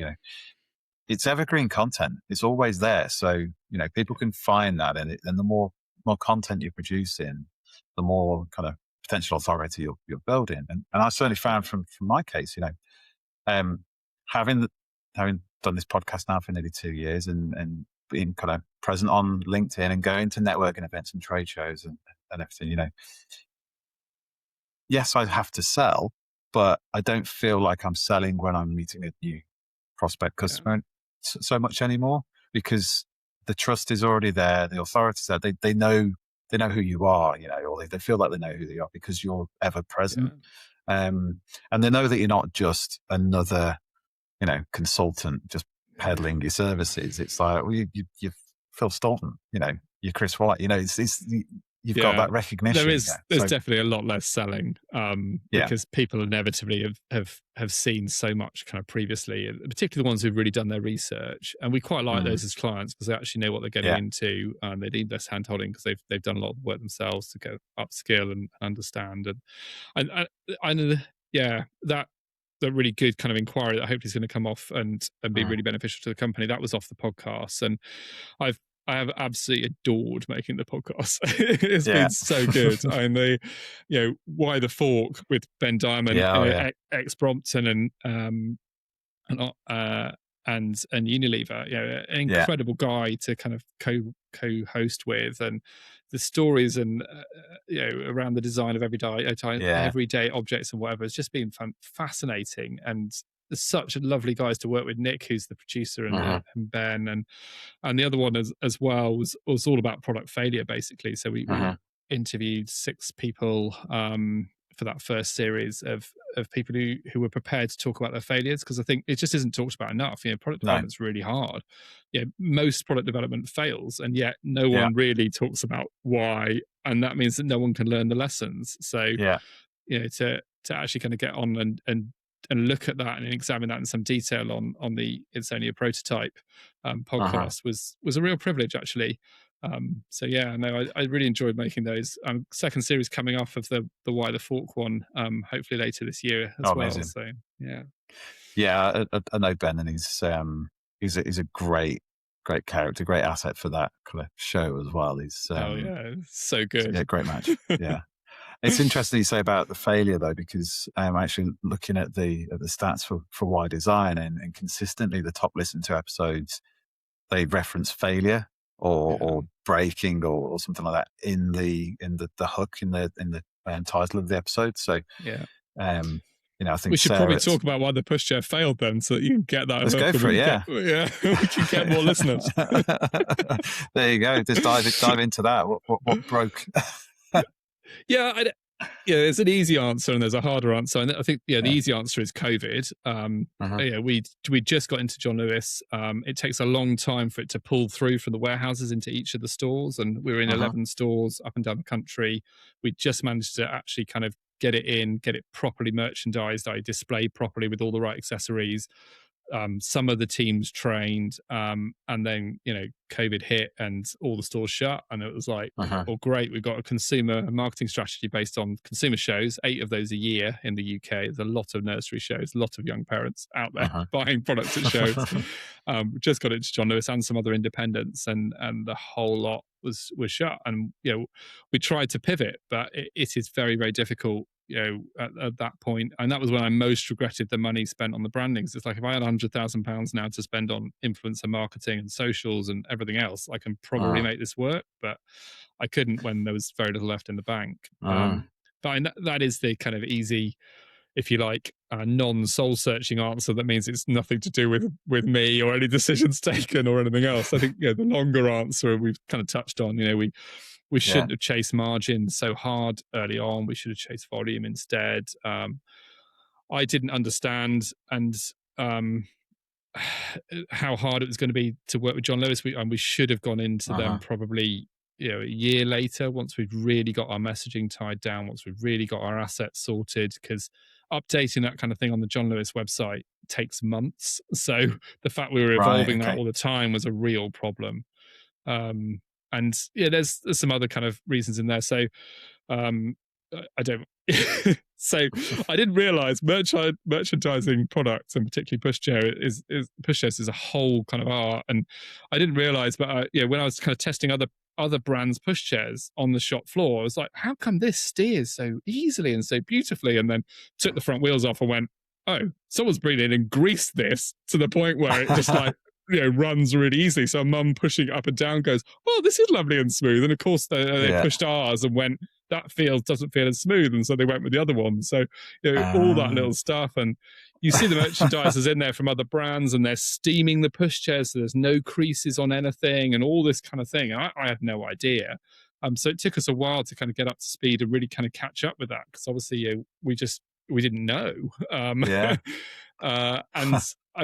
it's evergreen content. It's always there. So, people can find that in it. And the more content you're producing, the more kind of potential authority you're building. And I certainly found from my case, having done this podcast now for nearly 2 years and being kind of present on LinkedIn and going to networking events and trade shows and everything, yes, I have to sell, but I don't feel like I'm selling when I'm meeting a new prospect customer so much anymore, because the trust is already there, the authority's there. They know who you are, or they feel like they know who they are because you're ever present. And they know that you're not just another, consultant just peddling your services. It's like, well, you're Phil Staunton, you're Chris White, you've got that recognition. There's definitely a lot less selling because people inevitably have seen so much kind of previously, particularly the ones who've really done their research. And we quite like those as clients because they actually know what they're getting into. They need less hand-holding because they've done a lot of work themselves to go upskill and understand. And I know that really good kind of inquiry that I hope is going to come off and be really beneficial to the company. That was off the podcast. And I have absolutely adored making the podcast. It's been so good. And Why the Fork with Ben Diamond, ex Brompton and Unilever, an incredible guy to kind of co-host with, and the stories and around the design of everyday objects and whatever. It's just been fascinating, and there's such lovely guys to work with. Nick, who's the producer, and Ben, and the other one as well was all about product failure, basically. So we interviewed 6 people for that first series of people who were prepared to talk about their failures, because I think it just isn't talked about enough. Product development's really hard. Most product development fails, and yet no one really talks about why, and that means that no one can learn the lessons. So to actually kind of get on and look at that and examine that in some detail on the It's Only a Prototype podcast was a real privilege, actually. I really enjoyed making those. Second series coming off of the Why the Fork one, hopefully later this year as well. Amazing. So I know Ben, and he's a great character, great asset for that kind of show as well. He's so good. Yeah, great match. Yeah. It's interesting you say about the failure though, because I'm actually looking at the stats for Why Design, and consistently the top listened to episodes, they reference failure or breaking or something like that in the hook in the title of the episode. So I think we should probably talk about why the pushchair failed then, so that you can get that. Let's go for it. We can get more listeners. There you go. Just dive into that. What broke? Yeah, there's an easy answer and there's a harder answer. And I think, the Yeah. easy answer is COVID. We just got into John Lewis. It takes a long time for it to pull through from the warehouses into each of the stores. And we were in 11 stores up and down the country. We just managed to actually kind of get it properly merchandised, displayed properly with all the right accessories. Some of the teams trained, and then COVID hit and all the stores shut, and it was like, well, great, we've got a consumer marketing strategy based on consumer shows, 8 of those a year in the UK. There's a lot of nursery shows, a lot of young parents out there buying products at shows. We just got into John Lewis and some other independents, and the whole lot was shut. And we tried to pivot, but it is very, very difficult at that point. And that was when I most regretted the money spent on the brandings. It's like, if I had £100,000 now to spend on influencer marketing and socials and everything else, I can probably make this work, but I couldn't when there was very little left in the bank. But that is the kind of easy, if you like, non-soul searching answer. That means it's nothing to do with me or any decisions taken or anything else. I think the longer answer we've kind of touched on. We shouldn't have chased margin so hard early on. We should have chased volume instead. I didn't understand how hard it was going to be to work with John Lewis. We should have gone into them probably a year later, once we've really got our messaging tied down, once we've really got our assets sorted, because updating that kind of thing on the John Lewis website takes months. So the fact we were evolving that all the time was a real problem. And there's some other kind of reasons in there. So I don't. So I didn't realize merchandising products, and particularly pushchairs is a whole kind of art. And I didn't realize, but when I was kind of testing other brands' pushchairs on the shop floor, I was like, how come this steers so easily and so beautifully? And then took the front wheels off and went, oh, someone's been in and greased this to the point where it just like runs really easily. So mum pushing it up and down goes, oh, this is lovely and smooth. And of course they pushed ours and went, that doesn't feel as smooth, and so they went with the other one. So all that little stuff, and you see the merchandisers in there from other brands, and they're steaming the pushchairs, so there's no creases on anything, and all this kind of thing. I had no idea. So it took us a while to kind of get up to speed and really kind of catch up with that, because obviously we didn't know. And I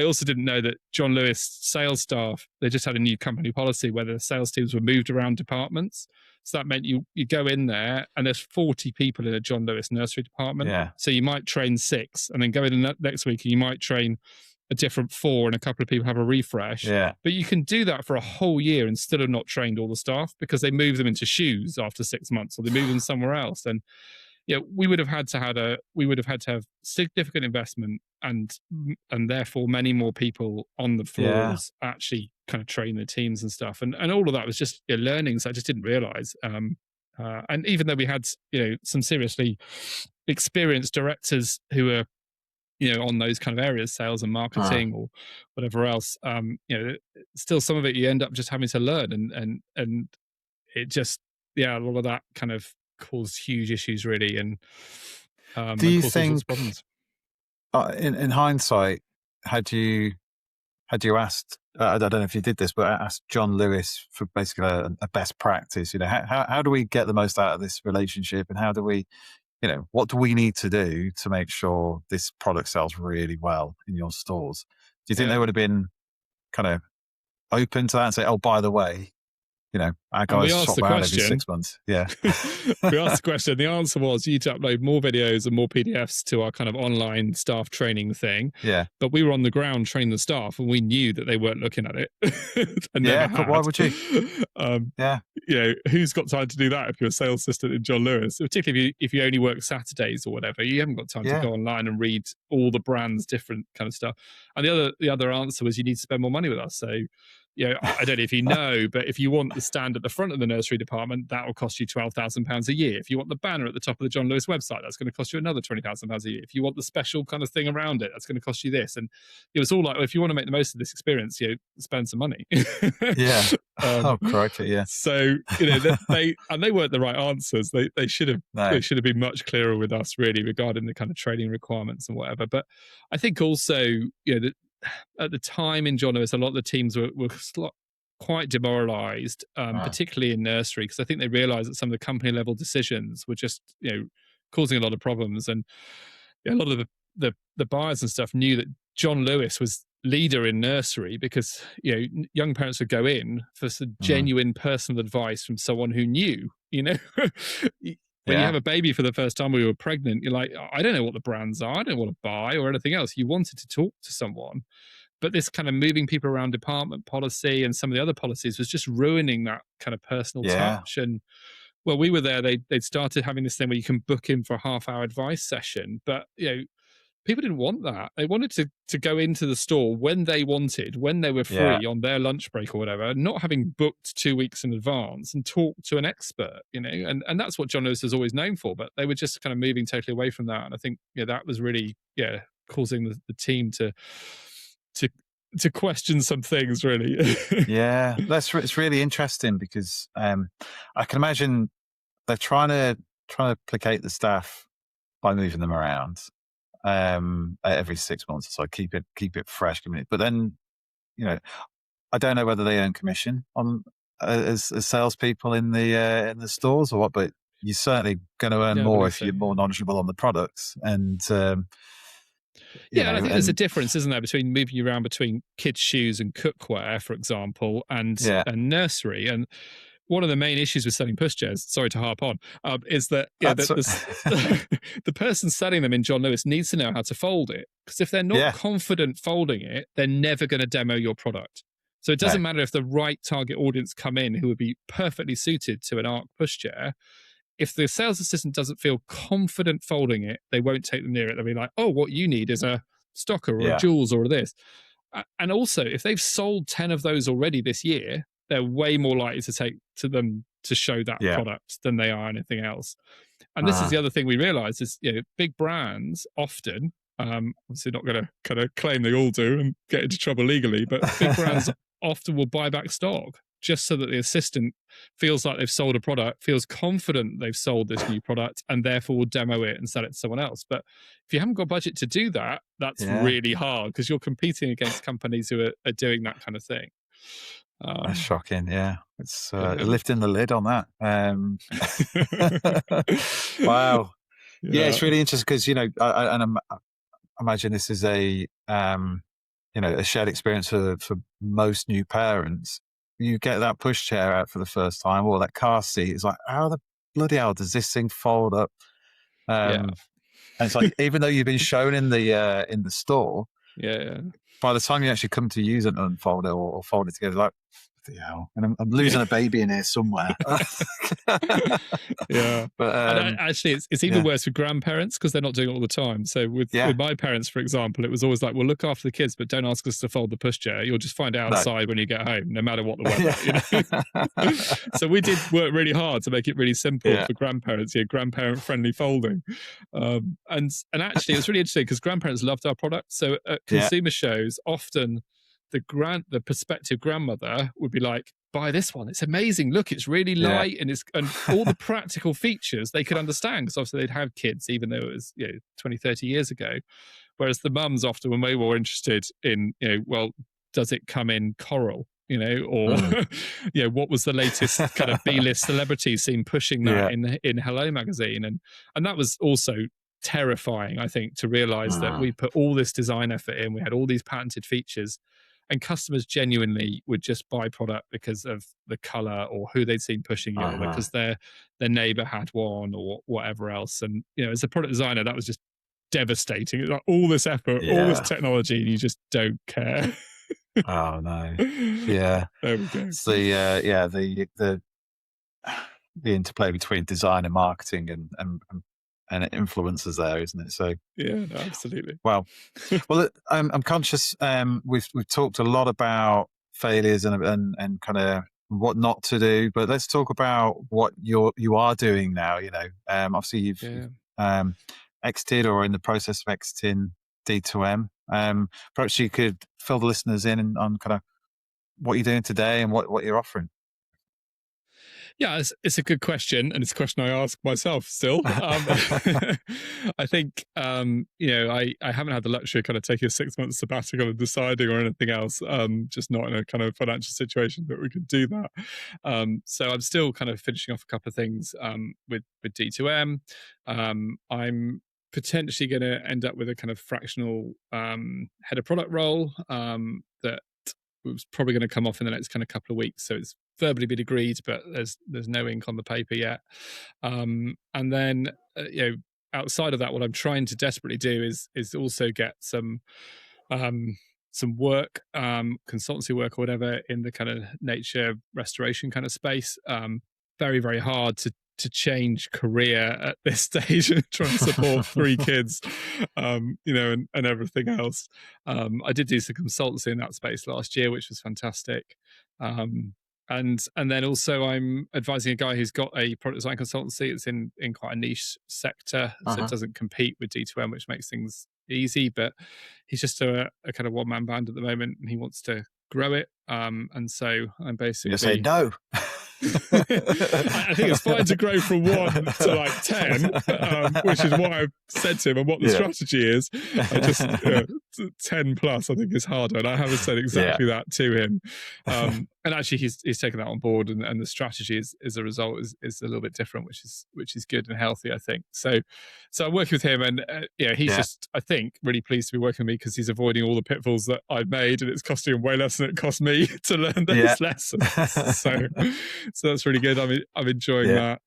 also didn't know that John Lewis sales staff, they just had a new company policy where the sales teams were moved around departments. So that meant you go in there and there's 40 people in a John Lewis nursery department. Yeah. So you might train 6 and then go in the next week and you might train a different 4 and a couple of people have a refresh. Yeah. But you can do that for a whole year and still have not trained all the staff, because they move them into shoes after 6 months, or they move them somewhere else. And we would have had to have significant investment and therefore many more people on the floors actually kind of train the teams and stuff. And all of that was just learnings I just didn't realize. And even though we had, some seriously experienced directors who were, on those kind of areas, sales and marketing or whatever else, still some of it you end up just having to learn, and it just, a lot of that kind of caused huge issues really. And do you think in hindsight, had you asked, I don't know if you did this, but asked John Lewis for basically a best practice, how do we get the most out of this relationship, and how do we, what do we need to do to make sure this product sells really well in your stores? Do you think they would have been kind of open to that and say, oh, by the way, our guys swap out every 6 months. Yeah. We asked the question. The answer was you need to upload more videos and more PDFs to our kind of online staff training thing. Yeah. But we were on the ground training the staff, and we knew that they weren't looking at it. And but why would you? Who's got time to do that if you're a sales assistant in John Lewis? Particularly if you only work Saturdays or whatever, you haven't got time to go online and read all the brands' different kind of stuff. And the other answer was you need to spend more money with us. So, I don't know if you know, but if you want the stand at the front of the nursery department, that will cost you £12,000 a year. If you want the banner at the top of the John Lewis website, that's going to cost you another £20,000 a year. If you want the special kind of thing around it, that's going to cost you this. And it was all like, well, if you want to make the most of this experience, spend some money. Crikey, yeah. So they weren't the right answers. They should have been much clearer with us really regarding the kind of training requirements and whatever. But I think also at the time in John Lewis, a lot of the teams were quite demoralised, particularly in nursery, because I think they realised that some of the company level decisions were just causing a lot of problems. And a lot of the buyers and stuff knew that John Lewis was leader in nursery, because young parents would go in for some genuine personal advice from someone who knew. When you have a baby for the first time or you're pregnant, you're like, I don't know what the brands are, I don't want to buy or anything else. You wanted to talk to someone, but this kind of moving people around department policy and some of the other policies was just ruining that kind of personal touch. And well, we were there, they'd started having this thing where you can book in for a half-hour advice session, but people didn't want that. They wanted to go into the store when they wanted, when they were free on their lunch break or whatever, not having booked 2 weeks in advance, and talk to an expert, and that's what John Lewis is always known for. But they were just kind of moving totally away from that. And I think that was really causing the team to question some things, really. It's really interesting, because I can imagine they're trying to placate the staff by moving them around every 6 months or so, keep it fresh. But then, I don't know whether they earn commission on as salespeople in the stores or what, but you're certainly going to earn more if you're more knowledgeable on the products. And and I think there's a difference, isn't there, between moving you around between kids' shoes and cookware, for example, and nursery. And one of the main issues with selling pushchairs, sorry to harp on, is that the person selling them in John Lewis needs to know how to fold it. Because if they're not confident folding it, they're never going to demo your product. So it doesn't matter if the right target audience come in who would be perfectly suited to an ARC pushchair. If the sales assistant doesn't feel confident folding it, they won't take them near it. They'll be like, oh, what you need is a Stocker or a Jules or this. And also, if they've sold 10 of those already this year, they're way more likely to take to them to show that product than they are anything else. And this is the other thing we realize is, big brands often, obviously not going to kind of claim they all do and get into trouble legally, but big brands often will buy back stock just so that the assistant feels like they've sold a product, feels confident they've sold this new product, and therefore will demo it and sell it to someone else. But if you haven't got budget to do that, that's really hard, because you're competing against companies who are doing that kind of thing. That's shocking. It's lifting the lid on that. Wow. It's really interesting, because I imagine this is a shared experience for most new parents. You get that pushchair out for the first time, or that car seat. It's like, how the bloody hell does this thing fold up? And it's like, even though you've been shown in the store, by the time you actually come to use it and unfold it or fold it together, like, and I'm losing a baby in here somewhere. But actually, it's even worse with grandparents, because they're not doing it all the time. So with my parents, for example, it was always like, well, look after the kids, but don't ask us to fold the pushchair. You'll just find it outside when you get home, no matter what the weather. So we did work really hard to make it really simple for grandparents. Grandparent friendly folding, and actually, it's really interesting, because grandparents loved our product. So at consumer shows, often the prospective grandmother would be like, buy this one, it's amazing, look, it's really light, and all the practical features they could understand, because obviously they'd had kids, even though it was 20, 30 years ago. Whereas the mums often were way more interested in, well, does it come in coral, or what was the latest kind of B-list celebrity seen pushing that in Hello magazine. And that was also terrifying, I think, to realize that we put all this design effort in, we had all these patented features, and customers genuinely would just buy product because of the color or who they'd seen pushing it, or because their neighbor had one or whatever else. And as a product designer, that was just devastating. It's like all this effort, all this technology, and you just don't care. Oh no. There we go. It's the interplay between design and marketing and influencers there, isn't it? So no, absolutely. Well, I'm conscious. We've talked a lot about failures and kind of what not to do, but let's talk about what you are doing now. Obviously you've exited or in the process of exiting D2M. Perhaps you could fill the listeners in on kind of what you're doing today and what you're offering. Yeah, it's a good question, and it's a question I ask myself still. I think I haven't had the luxury of kind of taking a 6 month sabbatical and deciding or anything else. Just not in a kind of financial situation that we could do that. So I'm still kind of finishing off a couple of things with D2M. I'm potentially going to end up with a kind of fractional head of product role that was probably going to come off in the next kind of couple of weeks. So it's verbally been agreed, but there's no ink on the paper yet. And then outside of that, what I'm trying to desperately do is also get some work, consultancy work or whatever in the kind of nature restoration kind of space. Very, very hard to change career at this stage and trying to support 3 kids, and everything else. I did do some consultancy in that space last year, which was fantastic. And then also I'm advising a guy who's got a product design consultancy. It's in quite a niche sector, so it doesn't compete with D2M, which makes things easy, but he's just a kind of one-man band at the moment, and he wants to grow it. And so I'm basically... You say no. I think it's fine to grow from 1 to like 10, which is what I've said to him and what the strategy is. I just 10 plus I think is harder, and I haven't said exactly that to him. And actually he's taken that on board, and the strategy is a result is a little bit different, which is good and healthy, I think. So I'm working with him, and he's just, I think, really pleased to be working with me because he's avoiding all the pitfalls that I've made, and it's costing him way less than it cost me to learn those lessons. So that's really good. I'm enjoying that.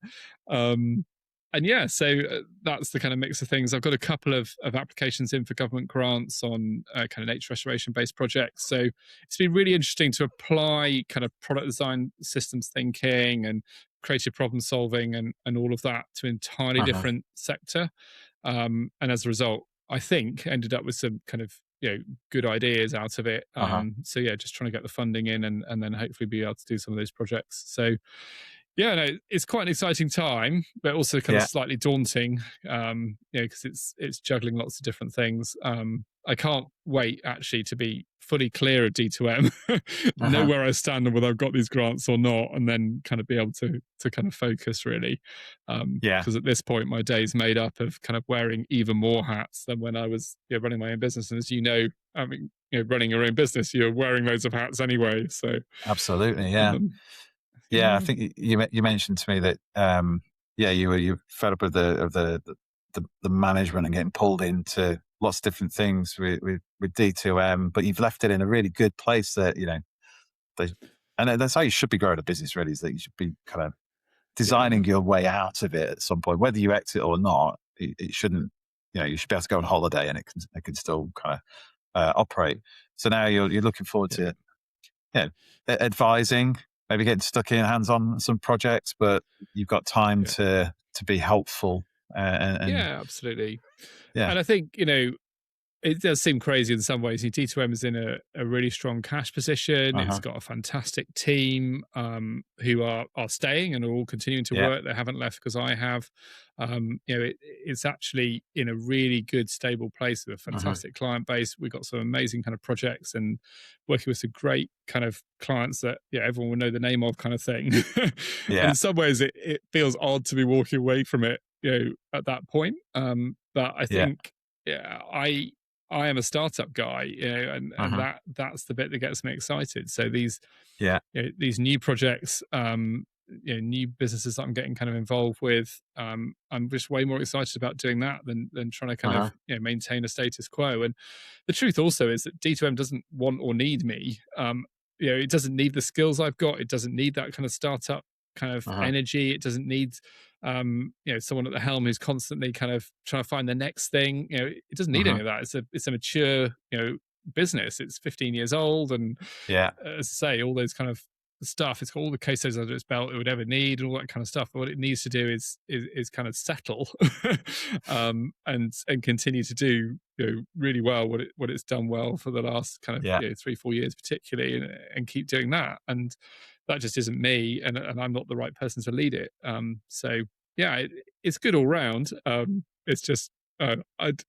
So that's the kind of mix of things. I've got a couple of applications in for government grants on kind of nature restoration based projects. So it's been really interesting to apply kind of product design, systems thinking, and creative problem solving, and all of that to an entirely different sector. And as a result, I think ended up with some kind of good ideas out of it. So just trying to get the funding in, and then hopefully be able to do some of those projects. So it's quite an exciting time, but also kind of slightly daunting, because it's juggling lots of different things. I can't wait actually to be fully clear of D2M, know where I stand and whether I've got these grants or not, and then kind of be able to kind of focus really. Because at this point, my day's made up of kind of wearing even more hats than when I was running my own business. And as you know, I mean, running your own business, you're wearing loads of hats anyway. So absolutely, I think you mentioned to me that you fed up with the management and getting pulled into lots of different things with D2M, but you've left it in a really good place that and that's how you should be growing a business. Really, is that you should be kind of designing your way out of it at some point, whether you exit or not. It shouldn't. You should be able to go on holiday and it can still kind of operate. So now you're looking forward to advising. Maybe getting stuck in hands on some projects, but you've got time to be helpful. Absolutely. And I think, it does seem crazy in some ways. D2M is in a really strong cash position. It's got a fantastic team who are staying and are all continuing to work. They haven't left because I have. It's actually in a really good, stable place with a fantastic client base. We've got some amazing kind of projects and working with some great kind of clients that everyone will know the name of, kind of thing. And in some ways, it feels odd to be walking away from it, at that point. But I think, I am a startup guy, and that's the bit that gets me excited. So these new projects, new businesses that I'm getting kind of involved with, I'm just way more excited about doing that than trying to kind of maintain a status quo. And the truth also is that D2M doesn't want or need me. It doesn't need the skills I've got. It doesn't need that kind of startup kind of energy. It doesn't need someone at the helm who's constantly kind of trying to find the next thing. It doesn't need any of that. It's a mature business. It's 15 years old, and as I say, all those kind of stuff, it's got all the case studies under its belt it would ever need, and all that kind of stuff. But what it needs to do is kind of settle and continue to do really well what it's done well for the last kind of 3-4 years particularly, and keep doing that. And that just isn't me, and I'm not the right person to lead it. It's good all round. It's just I'd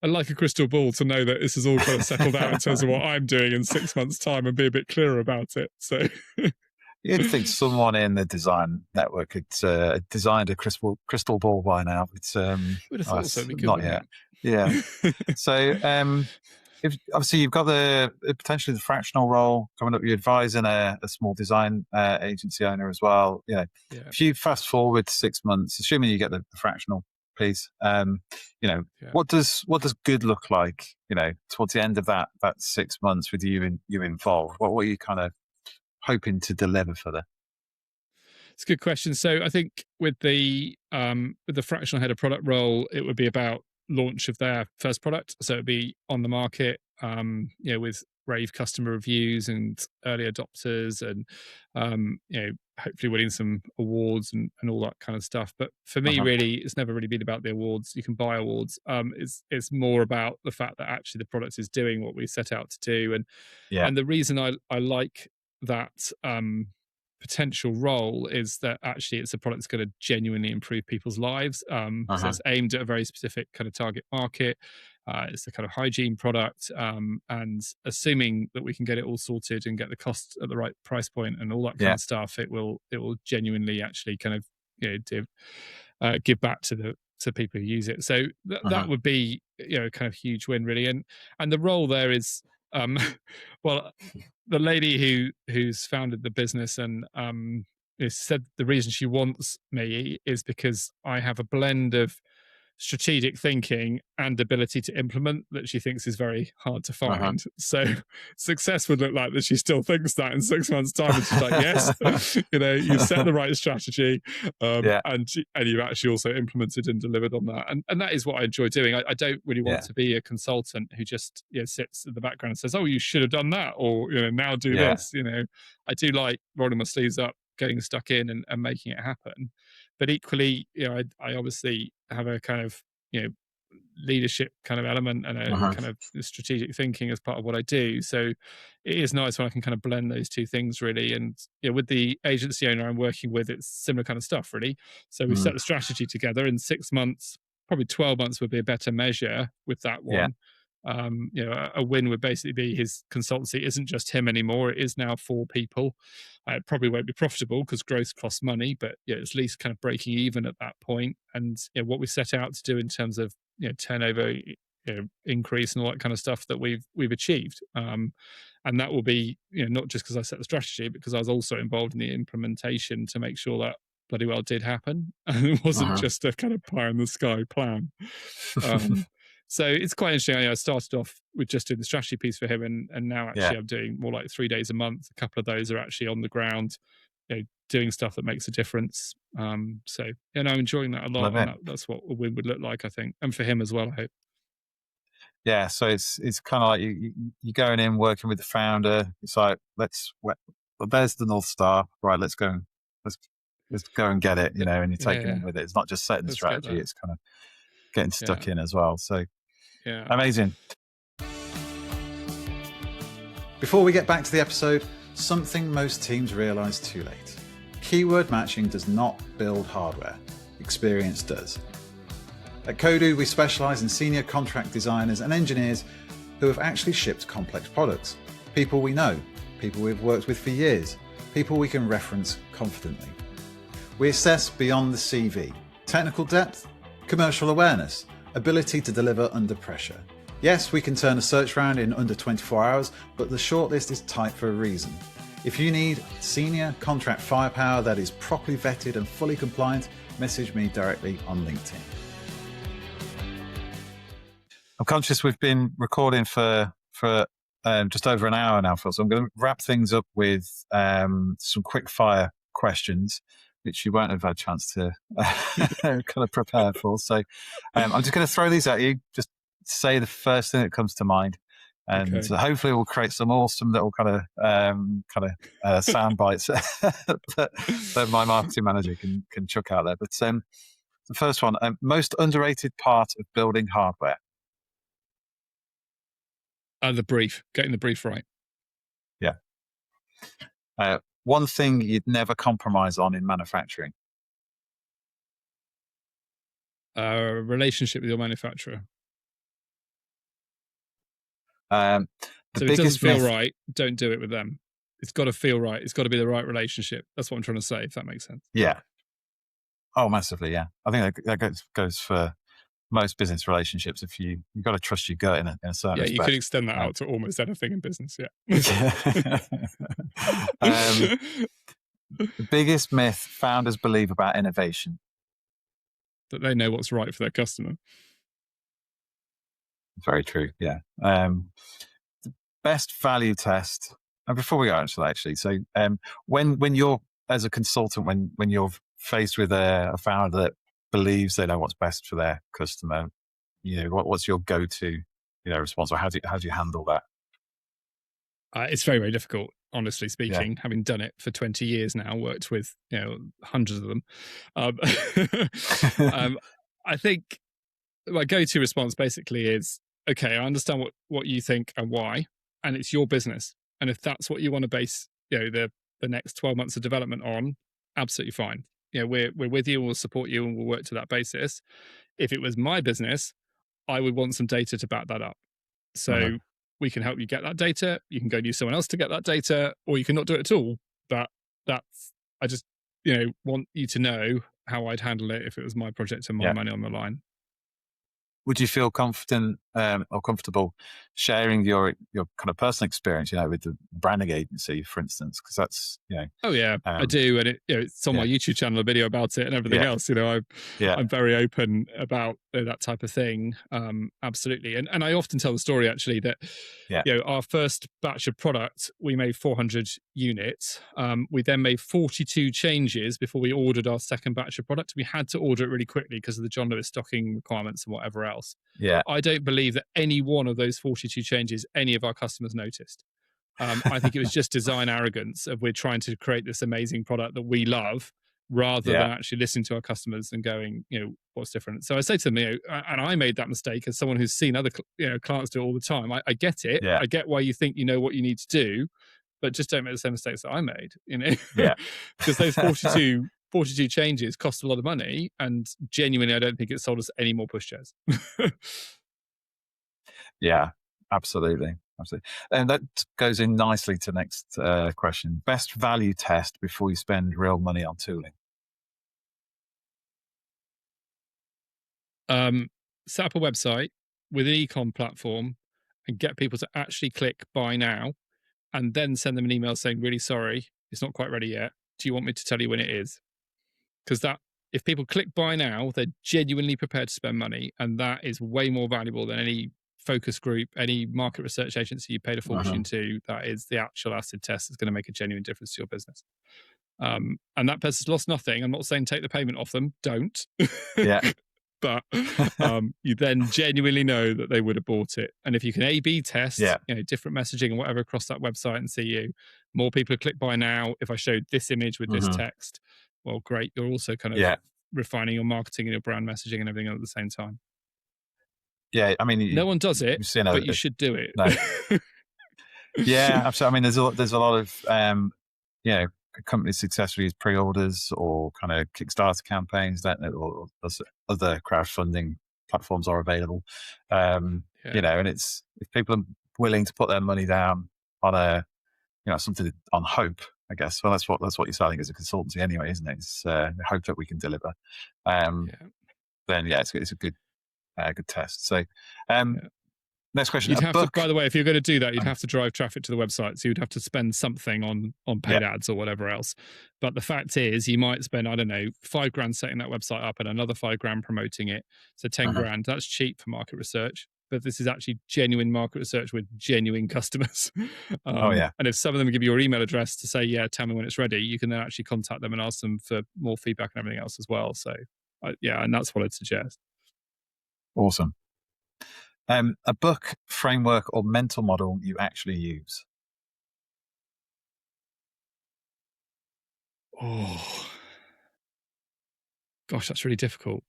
like a crystal ball to know that this is all kind of settled out in terms of what I'm doing in 6 months' time, and be a bit clearer about it. So You'd think someone in the design network had designed a crystal ball by now. It's Would have thought so. It'd be good, not yet. Yeah. So if obviously you've got the potentially the fractional role coming up, you're advising a small design agency owner as well. Yeah. If you fast forward 6 months, assuming you get the fractional piece, what does good look like? Towards the end of that 6 months with you involved. What were you kind of hoping to deliver for them? It's a good question. So I think with the fractional head of product role, it would be about launch of their first product. So it'd be on the market, with rave customer reviews and early adopters, and hopefully winning some awards and all that kind of stuff. But for me, really, it's never really been about the awards. You can buy awards. It's more about the fact that actually the product is doing what we set out to do, and the reason I like that potential role is that actually it's a product that's going to genuinely improve people's lives. So it's aimed at a very specific kind of target market. It's a kind of hygiene product, and assuming that we can get it all sorted and get the cost at the right price point and all that kind of stuff, it will genuinely actually kind of give back to people who use it. So that would be a kind of huge win, really. And the role there is well, the lady who's founded the business and said the reason she wants me is because I have a blend of strategic thinking and ability to implement that she thinks is very hard to find. So success would look like that she still thinks that in 6 months' time, and she's like, yes, you've set the right strategy, and you've actually also implemented and delivered on that. And that is what I enjoy doing. I don't really want to be a consultant who just sits in the background and says, oh, you should have done that, or now do this. I do like rolling my sleeves up, getting stuck in and making it happen. But equally, I obviously have a kind of leadership kind of element and a kind of strategic thinking as part of what I do. So it is nice when I can kind of blend those two things, really. And with the agency owner I'm working with, it's similar kind of stuff, really. So we set the strategy together in 6 months. Probably 12 months would be a better measure with that one. A win would basically be his consultancy isn't just him anymore. It is now 4 people. It probably won't be profitable because growth costs money, but it's at least kind of breaking even at that point. And what we set out to do in terms of turnover increase and all that kind of stuff that we've achieved. And that will be not just because I set the strategy, but because I was also involved in the implementation to make sure that bloody well did happen. And it wasn't just a kind of pie in the sky plan. So it's quite interesting. I started off with just doing the strategy piece for him, and now actually I'm doing more like 3 days a month. A couple of those are actually on the ground, doing stuff that makes a difference. I'm enjoying that a lot. And that's what a win would look like, I think, and for him as well, I hope. Yeah, so it's kind of like you're going in working with the founder. It's like there's the North Star, right? Let's go and get it, and you're taking them with it. It's not just setting the strategy; it's kind of getting stuck in as well. So amazing. Before we get back to the episode, something most teams realise too late. Keyword matching does not build hardware. Experience does. At Kodu, we specialise in senior contract designers and engineers who have actually shipped complex products. People we know, people we've worked with for years, people we can reference confidently. We assess beyond the CV, technical depth, commercial awareness, ability to deliver under pressure. Yes, we can turn a search round in under 24 hours, but the shortlist is tight for a reason. If you need senior contract firepower that is properly vetted and fully compliant, message me directly on LinkedIn. I'm conscious we've been recording for just over an hour now, Phil, so I'm going to wrap things up with some quick fire questions, which you won't have had a chance to kind of prepare for. So I'm just going to throw these at you. Just say the first thing that comes to mind, and hopefully we'll create some awesome little kind of sound bites that my marketing manager can chuck out there. But the first one, most underrated part of building hardware. The brief, getting the brief right. Yeah. One thing you'd never compromise on in manufacturing. Relationship with your manufacturer. So if it doesn't feel right, don't do it with them. It's got to feel right. It's got to be the right relationship. That's what I'm trying to say, if that makes sense. Yeah. Oh, massively. Yeah. I think that goes for most business relationships. If you've got to trust your gut in a certain Yeah, you could respect. extend that out to almost anything in business. Yeah. Yeah. The biggest myth founders believe about innovation. That they know what's right for their customer. Very true. Yeah. Best value test. And before we go into that, actually, so when you're as a consultant, when you're faced with a founder that believes they know what's best for their customer, what's your go-to response, or how do you handle that? It's very, very difficult, honestly speaking, Yeah. having done it for 20 years now, worked with hundreds of them. I think my go-to response basically is, okay, I understand what you think and why, and it's your business. And if that's what you want to base the next 12 months of development on, absolutely fine. We're with you, we'll support you, and we'll work to that basis. If it was my business, I would want some data to back that up. So we can help you get that data. You can go and use someone else to get that data, or you can not do it at all. But I just want you to know how I'd handle it if it was my project and my money on the line. Would you feel confident or comfortable sharing your kind of personal experience, with the branding agency, for instance? Because that's, Oh yeah, I do, and it's on my YouTube channel, a video about it and everything else. I'm very open about that type of thing. Absolutely, and I often tell the story actually that our first batch of product, we made 400 units. We then made 42 changes before we ordered our second batch of product. We had to order it really quickly because of the John Lewis stocking requirements and whatever else. Yeah, I don't believe that any one of those 42 changes any of our customers noticed. I think it was just design arrogance of we're trying to create this amazing product that we love, rather than actually listening to our customers and going, what's different. So I say to them, and I made that mistake as someone who's seen other clients do it all the time. I get it. I get why you think you know what you need to do, but just don't make the same mistakes that I made. Because those 42 changes cost a lot of money, and genuinely, I don't think it sold us any more pushchairs. Yeah, absolutely. And that goes in nicely to the next question. Best value test before you spend real money on tooling. Set up a website with an e-com platform and get people to actually click buy now, and then send them an email saying, really sorry, it's not quite ready yet. Do you want me to tell you when it is? Because if people click buy now, they're genuinely prepared to spend money, and that is way more valuable than any focus group, any market research agency you paid a fortune to. That is the actual acid test that's going to make a genuine difference to your business. And that person's lost nothing. I'm not saying take the payment off them. Don't. But you then genuinely know that they would have bought it. And if you can A/B test, different messaging and whatever across that website and see more people click buy now. If I showed this image with this text, well, great. You're also kind of refining your marketing and your brand messaging and everything at the same time. Yeah, I mean, no one does it, but you should do it. No. Yeah, absolutely. I mean, there's a lot of companies successfully use pre-orders or kind of Kickstarter campaigns that or other crowdfunding platforms are available. And it's, if people are willing to put their money down on something on hope, I guess. Well, that's what you're selling as a consultancy anyway, isn't it? It's hope that we can deliver. Then it's a good test. So next question. You'd have to, by the way, if you're going to do that, you'd have to drive traffic to the website. So you'd have to spend something on paid ads or whatever else. But the fact is, you might spend, I don't know, $5,000 setting that website up and another $5,000 promoting it. So 10 grand, that's cheap for market research. But this is actually genuine market research with genuine customers. And if some of them give you your email address to say, tell me when it's ready, you can then actually contact them and ask them for more feedback and everything else as well. So and that's what I'd suggest. Awesome. A book, framework, or mental model you actually use? Oh, gosh, that's really difficult.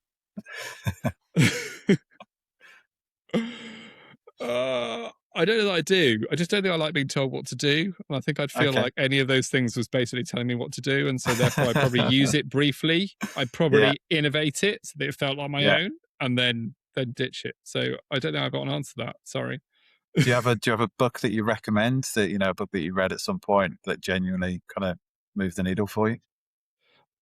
I don't know that I do. I just don't think I like being told what to do. And I think I'd feel like any of those things was basically telling me what to do. And so therefore I'd probably use it briefly. I'd probably innovate it so that it felt like my own, and then ditch it. So I don't know. I've got an answer to that. Sorry. Do you have a book that you recommend, that, a book that you read at some point that genuinely kind of moved the needle for you?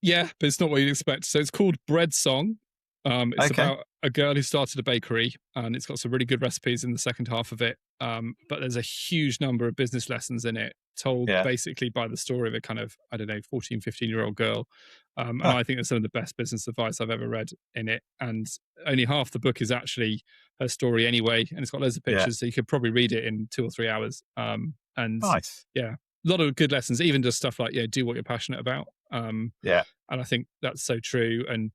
Yeah, but it's not what you'd expect. So it's called Bread Song. It's Okay. about a girl who started a bakery, and it's got some really good recipes in the second half of it. But there's a huge number of business lessons in it, told Yeah. basically by the story of a kind of, I don't know, 14, 15-year-old girl. And Huh. I think there's some of the best business advice I've ever read in it. And only half the book is actually her story anyway. And it's got loads of Yeah. pictures, so you could probably read it in 2 or 3 hours. And Nice. yeah, a lot of good lessons, even just stuff like, do what you're passionate about. Yeah. And I think that's so true. And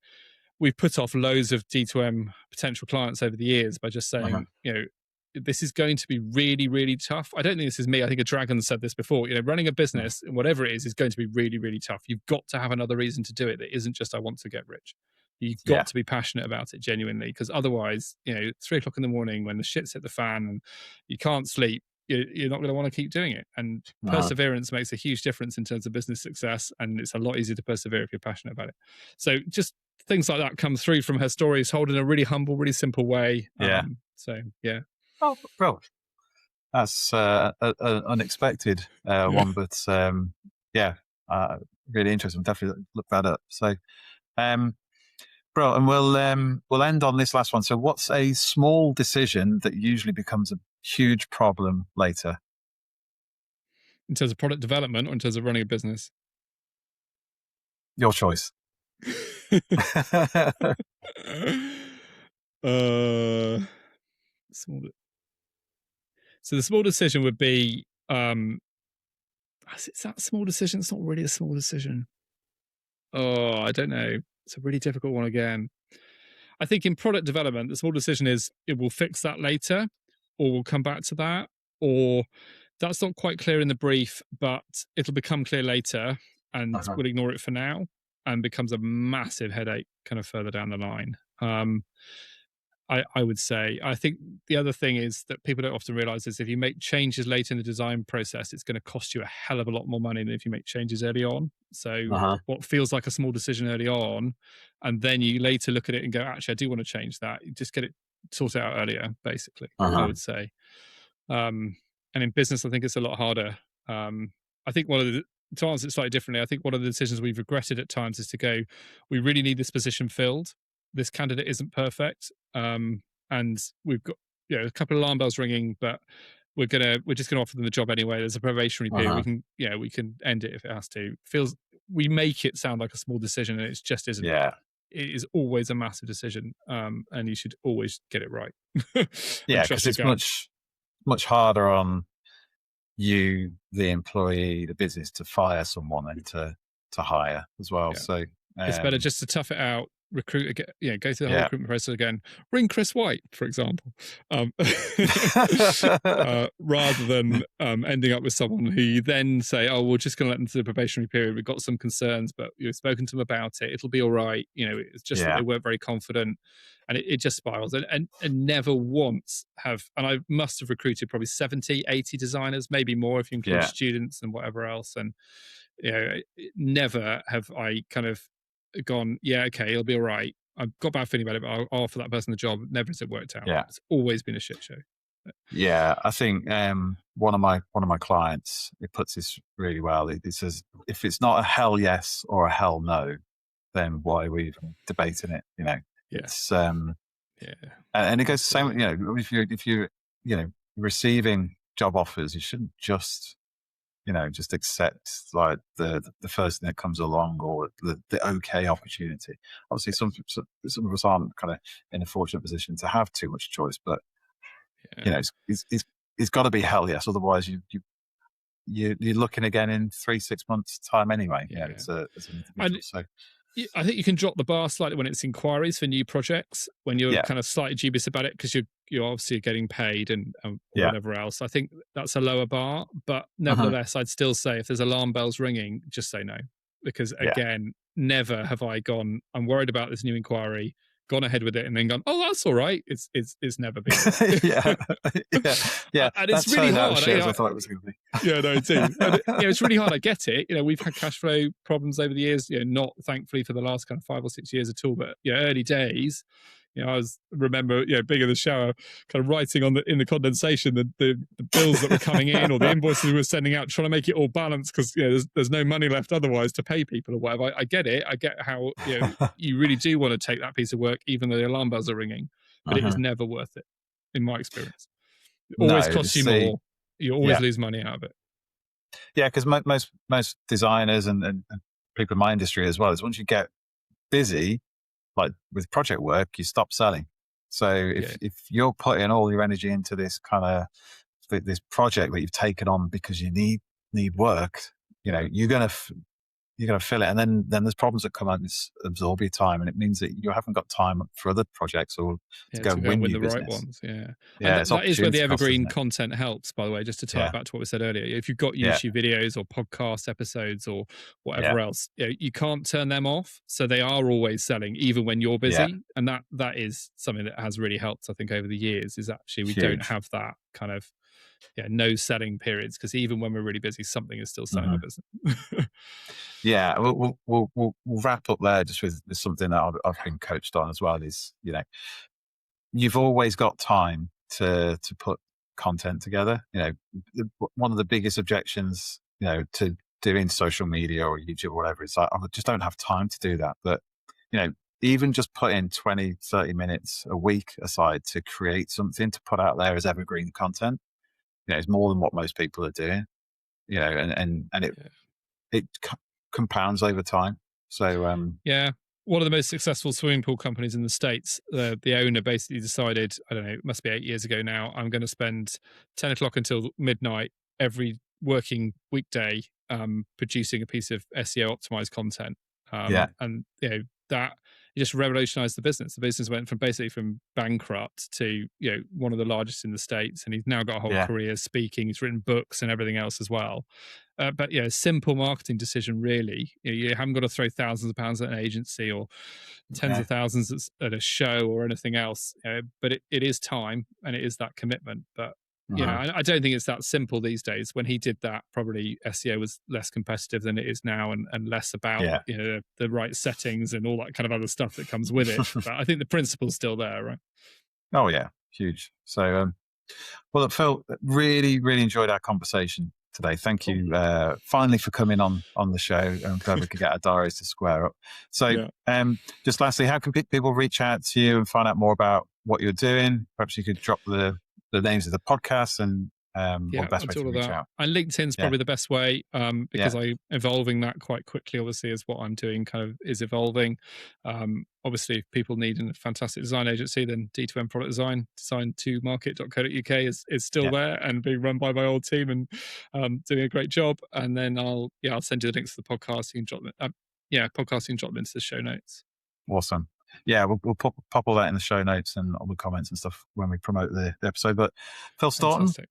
we've put off loads of D2M potential clients over the years by just Uh-huh. saying, this is going to be really, really tough. I don't think this is me. I think a dragon said this before. Running a business, whatever it is going to be really, really tough. You've got to have another reason to do it that isn't just, I want to get rich. You've got to be passionate about it genuinely, because otherwise, 3:00 in the morning when the shit's hit the fan and you can't sleep, you're not going to want to keep doing it. And perseverance makes a huge difference in terms of business success, and it's a lot easier to persevere if you're passionate about it. So just things like that come through from her stories, told in a really humble, really simple way. Yeah. So yeah. Oh, bro, that's unexpected one, but really interesting. Definitely look that up. So, bro, and we'll end on this last one. So, what's a small decision that usually becomes a huge problem later? In terms of product development or in terms of running a business? Your choice. Small. So the small decision would be, is that a small decision? It's not really a small decision. Oh, I don't know. It's a really difficult one again. I think in product development, the small decision is it will fix that later, or we'll come back to that, or that's not quite clear in the brief, but it'll become clear later, and we'll ignore it for now, and becomes a massive headache kind of further down the line. I would say. I think the other thing is that people don't often realize is if you make changes late in the design process, it's going to cost you a hell of a lot more money than if you make changes early on. So what feels like a small decision early on, and then you later look at it and go, actually, I do want to change that. You just get it sorted out earlier, basically, I would say. And in business, I think it's a lot harder. I think to answer it slightly differently, I think one of the decisions we've regretted at times is to go, we really need this position filled. This candidate isn't perfect. And we've got a couple of alarm bells ringing, but we're just gonna offer them the job anyway. There's a probationary period. We can end it if it has to. We make it sound like a small decision, and it just isn't. Yeah. It is always a massive decision, and you should always get it right. Yeah, because it's much harder on you, the employee, the business, to fire someone than to hire as well. Yeah. So it's better just to tough it out, recruit again, go through the whole recruitment process again. Ring Chris White, for example, rather than ending up with someone who you then say, "Oh, we're just going to let them through the probationary period. We've got some concerns, but you've spoken to them about it. It'll be all right." It's just that they weren't very confident, and it just spirals. And never once have, and I must have recruited probably 70, 80 designers, maybe more if you include students and whatever else. And never have I kind of gone, okay, it'll be all right. I've got a bad feeling about it, but I'll offer that person the job. Never has it worked out. Yeah. It's always been a shit show. Yeah, I think one of my clients, it puts this really well. It says, if it's not a hell yes or a hell no, then why are we even debating it? It's and it goes the same. If you're receiving job offers, you shouldn't just just accept like the first thing that comes along, or the okay opportunity. Obviously, some of us aren't kind of in a fortunate position to have too much choice, but it's got to be hell yes. Otherwise, you're looking again in 3-6 months time anyway. As an individual. So I think you can drop the bar slightly when it's inquiries for new projects, when you're kind of slightly dubious about it because you're obviously getting paid and whatever else. I think that's a lower bar, but nevertheless, I'd still say if there's alarm bells ringing, just say no, because again, never have I gone, I'm worried about this new inquiry, gone ahead with it, and then gone, oh, that's all right. It's never been. And it's really hard. I thought it was going to be. No, too. And, it's really hard. I get it. We've had cash flow problems over the years. Not thankfully for the last kind of 5 or 6 years at all, but early days. I remember being in the shower, kind of writing in the condensation the bills that were coming in or the invoices we were sending out, trying to make it all balanced because there's no money left otherwise to pay people or whatever. I get it. I get how you really do want to take that piece of work even though the alarm bells are ringing, but it is never worth it in my experience. It always costs you more. You always lose money out of it. Yeah, because most designers and people in my industry as well is once you get busy, like with project work, you stop selling. So if you're putting all your energy into this kind of this project that you've taken on because you need work, you're gonna fill it, and then there's problems that come out and absorb your time, and it means that you haven't got time for other projects or to go win the business. Right ones. Yeah, and that is where the evergreen content helps, by the way, just to tie it back to what we said earlier. If you've got YouTube videos or podcast episodes or whatever else, you can't turn them off, so they are always selling even when you're busy. And that is something that has really helped, I think, over the years, is actually we don't have that kind of no selling periods, because even when we're really busy, something is still selling the business. Yeah, we'll wrap up there just with something that I've been coached on as well. Is you've always got time to put content together. One of the biggest objections to doing social media or YouTube or whatever is like, I just don't have time to do that. But even just putting 20-30 minutes a week aside to create something to put out there as evergreen content, it's more than what most people are doing. And it compounds over time. So one of the most successful swimming pool companies in the States, the owner basically decided, I don't know, it must be 8 years ago now, I'm going to spend 10 o'clock until midnight every working weekday producing a piece of SEO optimized content. And that just revolutionized the business. The business went from bankrupt to one of the largest in the States, and he's now got a whole career speaking. He's written books and everything else as well. But a simple marketing decision, really. You haven't got to throw thousands of pounds at an agency or tens of thousands at a show or anything else. But it is time, and it is that commitment. But I don't think it's that simple these days. When he did that, probably SEO was less competitive than it is now, and less about the right settings and all that kind of other stuff that comes with it. But I think the principle's still there, right? Oh yeah, huge. So, well, Phil, really, really enjoyed our conversation today. Thank you finally for coming on the show. I'm glad we could get our diaries to square up. So, just lastly, how can people reach out to you and find out more about what you're doing? Perhaps you could drop the names of the podcast and or the best way to reach out. And LinkedIn's probably the best way because I'm evolving that quite quickly, obviously, as what I'm doing kind of is evolving. Obviously, if people need a fantastic design agency, then D2M Product Design, design2market.co.uk is still there and being run by my old team and doing a great job. And then I'll send you the links to the podcast. You can drop them. Podcast, you can drop them into the show notes. Awesome. Yeah, we'll pop all that in the show notes and all the comments and stuff when we promote the episode. But Phil Staunton,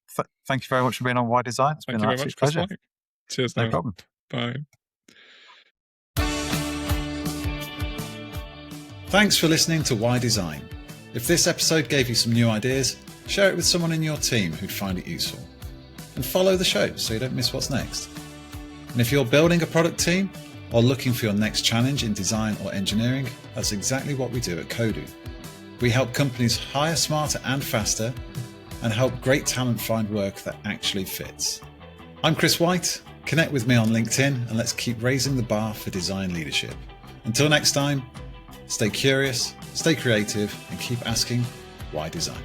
thank you very much for being on Why Design. It's been an absolute pleasure. Cheers. No problem. Bye. Thanks for listening to Why Design. If this episode gave you some new ideas, share it with someone in your team who'd find it useful. And follow the show so you don't miss what's next. And if you're building a product team or looking for your next challenge in design or engineering, that's exactly what we do at Kodu. We help companies hire smarter and faster and help great talent find work that actually fits. I'm Chris White. Connect with me on LinkedIn and let's keep raising the bar for design leadership. Until next time, stay curious, stay creative, and keep asking why design.